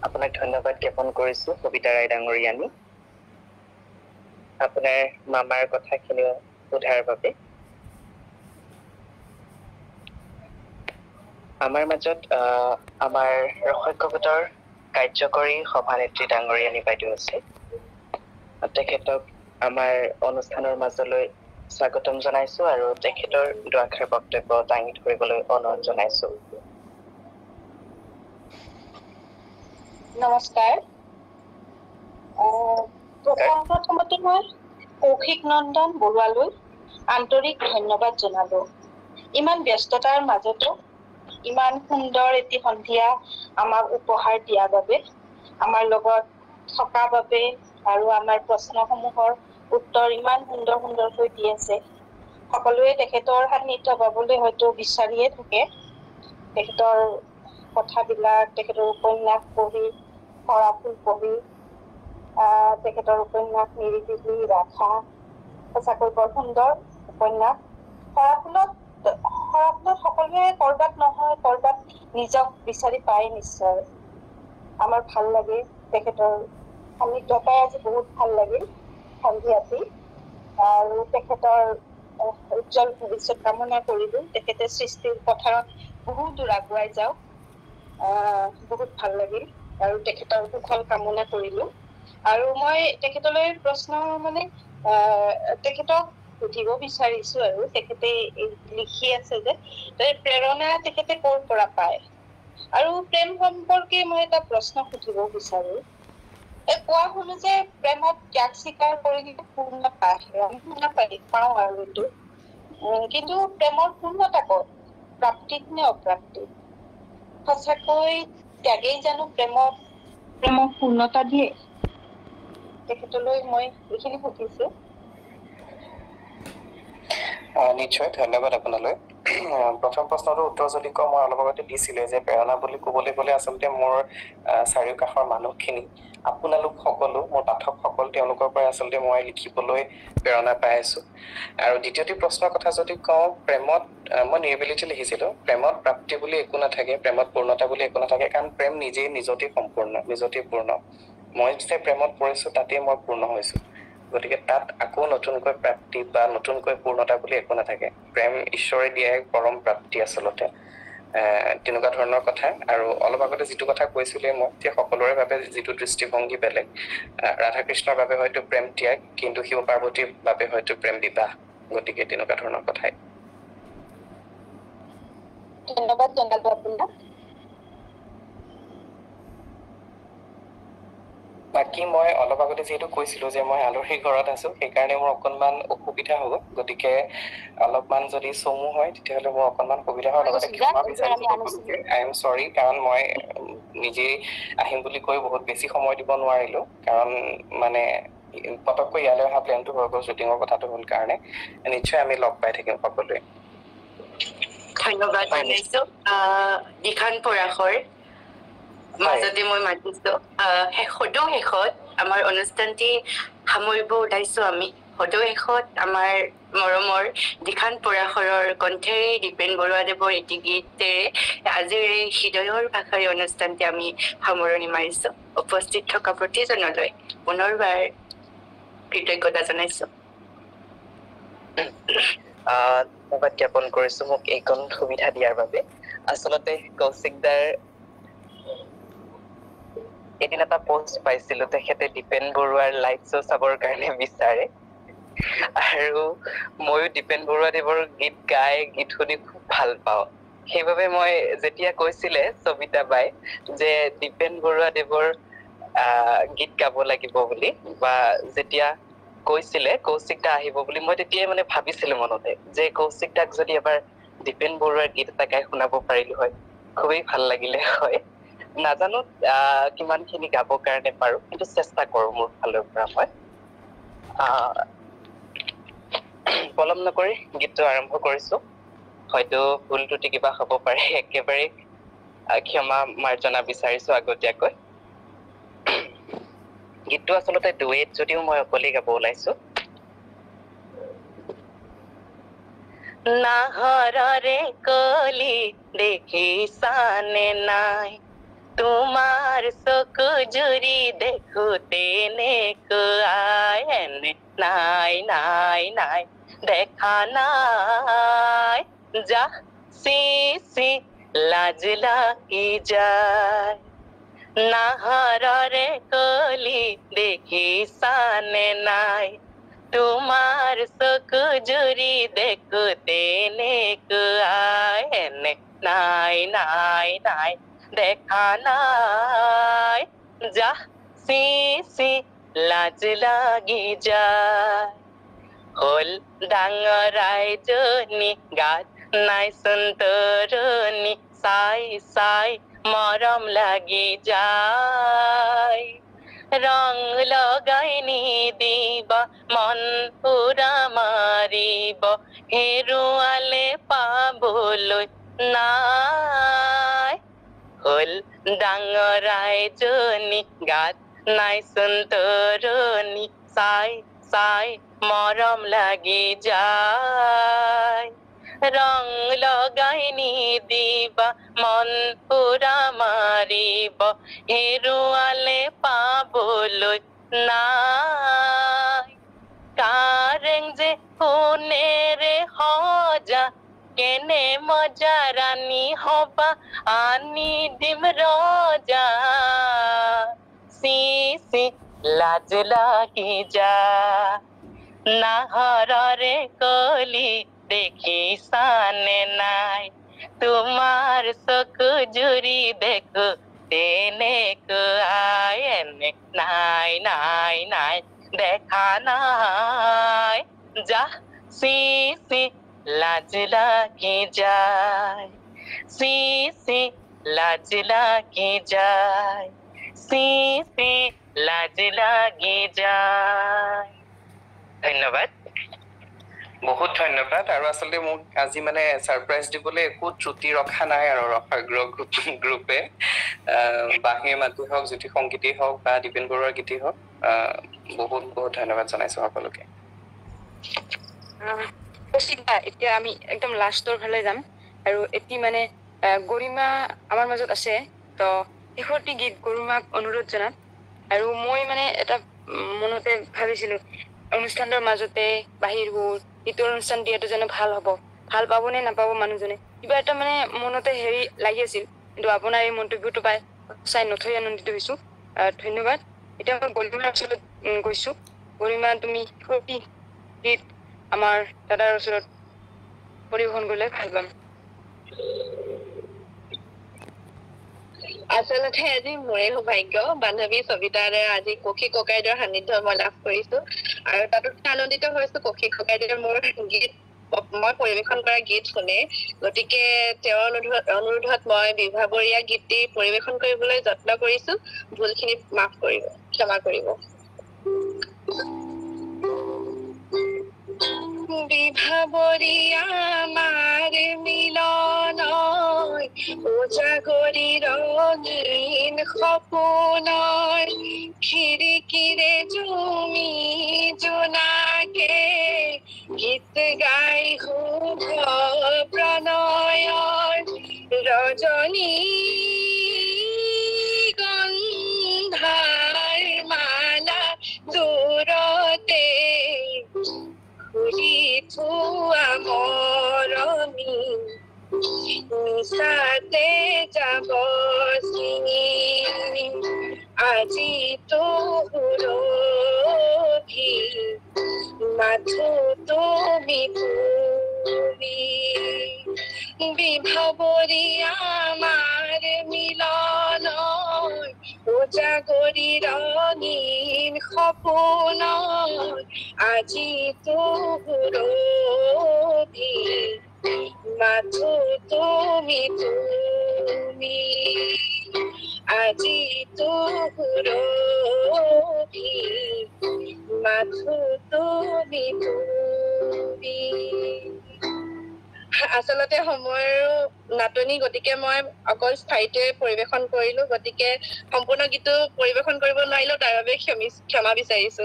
আপোনাক ধন্যবাদ জ্ঞাপন কৰিছোঁ সবিতা ৰায় ডাঙৰীয়ানী আপোনাৰ মামাৰ কথাখিনি সোধাৰ বাবে আমাৰ মাজত আমাৰ ৰসজ্ঞ গোটৰ কাৰ্যকৰী সভানেত্ৰী ডাঙৰীয়ানী বাইদেউ আছে তেখেতক আমাৰ অনুষ্ঠানৰ মাজলৈ স্বাগতম জনাইছোঁ আৰু তেখেতৰ দুআষাৰ বক্তব্য দাঙি ধৰিবলৈ অনুৰোধ জনাইছোঁ নমস্কাৰ প্ৰথমতে মই কৌশিক নন্দন বৰুৱালৈ আন্তৰিক ধন্যবাদ জনালোঁ ইমান ব্যস্ততাৰ মাজতো ইমান সুন্দৰ এটি সন্ধিয়া আমাক উপহাৰ দিয়াৰ বাবে আমাৰ লগত থকা বাবে আৰু আমাৰ প্ৰশ্নসমূহৰ উত্তৰ ইমান সুন্দৰকৈ দি আছে সকলোৱে তেখেতৰ সান্নিধ্য পাবলৈ হয়তো বিচাৰিয়ে থাকে তেখেতৰ কথাবিলাক তেখেতৰ উপন্যাস পঢ়ি সৰাফুল পঢ়ি তেখেতৰ উপন্যাস নিৰিবিলি ৰাধা সঁচাকৈ বৰ সুন্দৰ উপন্যাস সৰাফুলত সকলোৱে কৰবাত নহয় কৰবাত নিজক বিচাৰি পায় নিশ্চয় আমাৰ ভাল লাগে তেখেতৰ সান্নিধ্য পাই আজি বহুত ভাল লাগিল সন্ধিয়াটি আৰু তেখেতৰ উজ্জ্বল ভৱিষ্যত কামনা কৰিলোঁ তেখেতে সৃষ্টিৰ পথাৰত বহুত দূৰ আগুৱাই যাওক বহুত ভাল লাগিল আৰু তেখেতৰ কুশল কামনা কৰিলোঁ আৰু মই তেখেতলৈ প্ৰশ্ন মানে তেখেতক সুধিব বিচাৰিছোঁ আৰু তেখেতে লিখি আছে যে প্ৰেৰণা তেখেতে ক'ৰ পৰা পায় আৰু প্ৰেম সম্পৰ্কে মই এটা প্ৰশ্ন সুধিব বিচাৰোঁ কোৱা শুনো যে প্ৰেমত ত্যাগ স্বীকাৰ কৰি পূৰ্ণ পাওঁ আৰু এইটো কিন্তু প্ৰেমৰ পূৰ্ণতা ক'ত প্ৰাপ্তিত নে অপ্ৰাপ্তিত সঁচাকৈ ত্যাগেই জানো প্ৰেমক পূৰ্ণতা দিয়ে তেখেতলৈ মই এইখিনি সুধিছোঁ নিশ্চয় ধন্যবাদ আপোনালৈ প্ৰথম প্ৰশ্নটোৰ উত্তৰ যদি কওঁ মই অলপ আগতে দিছিলে যে প্ৰেৰণা বুলি ক'বলৈ গ'লে আচলতে মোৰ চাৰিওকাষৰ মানুহখিনি আপোনালোক সকলো মোৰ পাঠকসকল তেওঁলোকৰ পৰা আচলতে মই লিখিবলৈ প্ৰেৰণা পাই আছোঁ আৰু দ্বিতীয়টি প্ৰশ্নৰ কথা যদি কওঁ প্ৰেমত মই নিৰিবিলিতে লিখিছিলোঁ প্ৰেমত প্ৰাপ্তি বুলি একো নাথাকে প্ৰেমত পূৰ্ণতা বুলি একো নাথাকে কাৰণ প্ৰেম নিজেই নিজতেই সম্পূৰ্ণ নিজতেই পূৰ্ণ মই যেতিয়া প্ৰেমত পৰিছোঁ তাতেই মই পূৰ্ণ হৈছোঁ গতিকে তাত আকৌ নতুনকৈ প্ৰাপ্তি বা নতুনকৈ পূৰ্ণতা বুলি একো নাথাকে প্ৰেম ঈশ্বৰে দিয়া এক পৰম প্ৰাপ্তি আচলতে তেনেকুৱা ধৰণৰ কথা আৰু অলপ আগতে যিটো কথা কৈছিলে মই যে সকলোৰে বাবে যিটো দৃষ্টিভংগী বেলেগ ৰাধা কৃষ্ণৰ বাবে হয়তো প্ৰেম ত্যাগ কিন্তু শিৱ পাৰ্বতীৰ বাবে হয়তো প্ৰেম বিবাহ গতিকে তেনেকুৱা ধৰণৰ কথাই ধন্যবাদ জনালোঁ আপোনাক বাকী মই অলপ আগতে যিহেতু কৈছিলোঁ যে মই আলহীৰ ঘৰত আছোঁ সেইকাৰণে মোৰ অকণমান অসুবিধা হ'ব গতিকে অলপমান যদি চমু হয় তেতিয়াহ'লে মোৰ অকণমান সুবিধা হয় লগতে ক্ষমা বিচাৰিছোঁ সকলোকে আই এম চৰি কাৰণ মই নিজেই আহিম বুলি কৈ বহুত বেছি সময় দিব নোৱাৰিলোঁ কাৰণ মানে পটককৈ ইয়ালৈ অহা প্লেনটো হৈ গ'ল শ্বুটিঙৰ কথাটো হ'ল কাৰণে নিশ্চয় আমি লগ পাই থাকিম সকলোৱে ধন্যবাদ জনাইছোঁ দিখান পৰাশৰ মাজতে মই মাতিছোঁ সদৌ শেষত আমাৰ অনুষ্ঠানটি সামৰিব ওলাইছোঁ আমি সদৌ শেষত আমাৰ মৰমৰ দিখান পৰাশৰৰ কণ্ঠেৰে দীপেন বৰুৱাদেৱৰ এটি গীতেৰে আজিৰ এই হৃদয়ৰ ভাষাৰ অনুষ্ঠানটি আমি সামৰণি মাৰিছোঁ উপস্থিত থকা প্ৰতিজনলৈ পুনৰবাৰ কৃতজ্ঞতা জনাইছো। ধন্যবাদ জ্ঞাপন কৰিছো মোক এইকণ সুবিধা দিয়াৰ বাবে। আচলতে কৌশিকদাৰ এদিন এটা পোষ্ট পাইছিলো, তেখেতে দীপেন বৰুৱাৰ লাইভ শ্ব' চাবৰ কাৰণে বিচাৰে, আৰু ময়ো দীপেন বৰুৱাদেৱৰ গীত শুনি খুব ভাল পাওঁ। সেইবাবে মই যেতিয়া কৈছিলে সবিতা বাই যে দীপেন বৰুৱাদেৱৰ গীত গাব লাগিব বুলি, বা যেতিয়া কৈছিলে কৌশিক দা আহিব বুলি, মই তেতিয়াই মানে ভাবিছিলো মনতে যে কৌশিক দাক যদি এবাৰ দীপেন বৰুৱাৰ গীত এটা গাই শুনাব পাৰিলো হয়, খুবেই ভাল লাগিলে হয়। নাজানো কিমান খিনি গাব কাৰণে পাৰো, কিন্তু চেষ্টা কৰো মোৰ ফালৰ পৰা। মই পলম নকৰি গীতটো আৰম্ভ কৰিছো। হয়তো ভুল ত্ৰুটি কিবা হ'ব পাৰে, একেবাৰে ক্ষমা মাৰ্জনা বিচাৰিছো আগতীয়াকৈ। গীতটো আচলতে ডুৱেট যদিও মই অকলে গাব ওলাইছো। নাহৰৰে কলি দেখিছানে নাই, তোমাৰ চকু জুৰি দেখোতে নেকুৱাই, এনে নাই নাই নাই দেখা নাই, যা চি চি লাজ লাগি যায়। নাহৰৰে কলি দেখিছানে নাই, তোমাৰ চকু জুৰি দেখোতে নেকুৱাই, এনে নাই নাই নাই দেখা নাই, যা চি চি লাজ লাগি যায়। হল ডাঙৰ আইজনী গাত নাইচোন তৰুণী, চাই চাই মৰম লাগি যায়। ৰং লগাই নিদিব মন পুৰা মাৰিব, হেৰুৱালে পাবলৈ নাই। হল ডাঙৰ আইজনী গাত নাইচোন তৰুণী, চাই চাই মৰম লাগি যায়। ৰং লগাই নিদিবা মন পুৰা মাৰিব, হেৰুৱালে পাবলৈ নাই। কাৰেং যে সোণেৰে সজা, কেনে মজা ৰাণী হবা আনি দিম ৰজা, চি চি লাজ লাগি যায়। নাহৰৰে কলি দেখিছানে নাই, তোমাৰ চকু জুৰি দেখো তেনেকুৱাই, এনে নাই নাই নাই দেখা নাই, যা চি চি লাজ লাগি যায়, চি চি লাজ লাগি যায়, চি চি লাজ লাগি যায়। ধন্যবাদ। বহুত ধন্যবাদ। আৰু আচলতে মোক আজি মানে ছাৰপ্ৰাইজ দিবলৈ একো ত্ৰুটি ৰখা নাই আৰু ৰসাগ্ৰহ গ্ৰুপে, বাঁহীৰ মাতি হওক, জ্যোতি সংগীতেই হওক বা দীপেন বৰুৱাৰ গীতেই হওক, বহুত বহুত ধন্যবাদ জনাইছো সকলোকে। এতিয়া আমি একদম লাষ্টৰ ফালে যাম, আৰু এটি মানে গৰিমা আমাৰ মাজত আছে, তো শেষৰটি গীত গৰিমাক অনুৰোধ জনাম। আৰু মই মানে এটা মনতে ভাবিছিলো, অনুষ্ঠানৰ মাজতে বাহিৰ সুৰ গীতৰ অনুষ্ঠান দিয়াটো যেন ভাল হ'ব, ভাল পাব নে নাপাব মানুহজনে, কিবা এটা মানে মনতে হেৰি লাগি আছিল। কিন্তু আপোনাৰ এই মন্তব্যটো পাই চাই নথৈ আনন্দিত হৈছো। ধন্যবাদ। এতিয়া মই গৰিমাৰ ওচৰত গৈছো। গৰিমা, তুমি শেষৰটি গীত আমাৰ দাদাৰ ওচৰত পৰিৱেশন কৰিলে ভাল পাম। আচলতে আজি মোৰে সৌভাগ্য, বান্ধৱী সবিতাৰ দ্বাৰা আজি কৌশিক ককাইদেউৰ সান্নিধ্য মই লাভ কৰিছো, আৰু তাতোতকৈ আনন্দিত হৈছো কৌশিক ককাইদেউৰ মোৰ গীত মই পৰিৱেশন কৰা গীত শুনে। গতিকে তেওঁৰ অনুৰোধত মই বিভাবৰীয়া গীতটি পৰিৱেশন কৰিবলৈ যত্ন কৰিছো। ভুলখিনি মাফ কৰিব, ক্ষমা কৰিব। বিভাবৰীয়া আমাৰ মিলন উজাগৰি ৰঙীন সপোনৰ, খিৰিকীৰে জুমি জোনাকে গীত গাই শুভ প্ৰণয়ৰ, ৰজনী গন্ধাৰ মালা দূৰতে সঁচাতে যাব আজি তো সুৰভি মাথো তুমি বিভাবৰী আমাৰ মিলন উজাগৰি ৰঙীন সপোন আজি তো সুৰভি মাথো তুমি আজি তো সুৰভি মাথো তুমি আচলতে সময়ৰো নাটনি, গতিকে মই অকল স্থায়ীতে পৰিৱেশন কৰিলো, গতিকে সম্পূৰ্ণ গীতটো পৰিৱেশন কৰিব নোৱাৰিলো, তাৰ বাবে ক্ষমা বিচাৰিছো।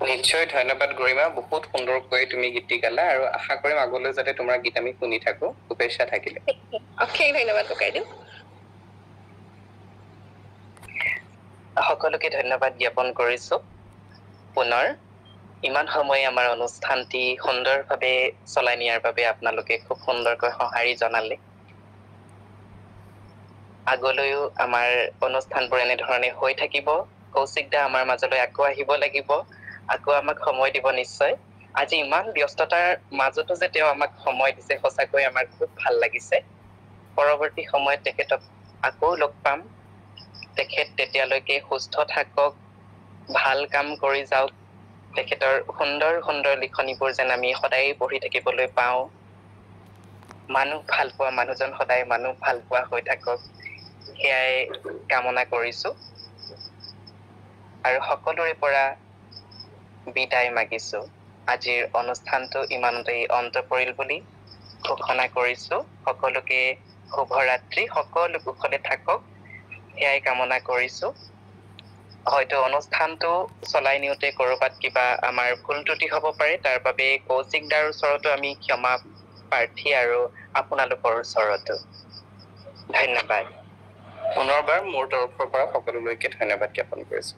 নিশ্চয় ধন্যবাদ গৰিমা, বহুত সুন্দৰকৈ তুমি গীত গালা আৰু আশা কৰিম আগলৈ যাতে তোমাৰ গীত আমি শুনি থাকো। শুভেচ্ছা থাকিলে। অশেষ ধন্যবাদ ককাইদেউ। সকলোকে ধন্যবাদ জ্ঞাপন কৰিছো। পুনৰ ইমান সময় আমাৰ অনুষ্ঠানটি সুন্দৰভাৱে চলাই নিয়াৰ বাবে আপোনালোকে খুব সুন্দৰকৈ সঁহাৰি জনালে। আগলৈও আমাৰ অনুষ্ঠানবোৰ এনেধৰণে হৈ থাকিব। কৌশিক দা আমাৰ মাজলৈ আকৌ আহিব লাগিব, আকৌ আমাক সময় দিব নিশ্চয়। আজি ইমান ব্যস্ততাৰ মাজতো যে তেওঁ আমাক সময় দিছে, সঁচাকৈ আমাৰ খুব ভাল লাগিছে। পৰৱৰ্তী সময়ত তেখেতক আকৌ লগ পাম। তেখেত তেতিয়ালৈকে সুস্থ থাকক, ভাল কাম কৰি যাওক। তেখেতৰ সুন্দৰ সুন্দৰ লিখনিবোৰ যেন আমি সদায় পঢ়ি থাকিবলৈ পাওঁ। মানুহ ভাল পোৱা মানুহজন সদায় মানুহ ভাল পোৱা হৈ থাকক, সেয়াই কামনা কৰিছো। আৰু সকলোৰে পৰা বিদায় মাগিছো। আজিৰ অনুষ্ঠানটো ইমানতেই অন্ত পৰিল বুলি ঘোষণা কৰিছো। সকলোকে শুভৰাত্ৰি, সকলো কুশলে থাকক, সেয়াই কামনা কৰিছো। হয়তো অনুষ্ঠানটো চলাই নিওঁতে কৰবাত কিবা আমাৰ ভুল ত্ৰুটি হ'ব পাৰে, তাৰ বাবে কৌশিক দাৰ ওচৰতো আমি ক্ষমা প্ৰাৰ্থী আৰু আপোনালোকৰ ওচৰতো ধন্যবাদ। পুনৰবাৰ মোৰ তৰফৰ পৰা সকলোলৈকে ধন্যবাদ জ্ঞাপন কৰিছো।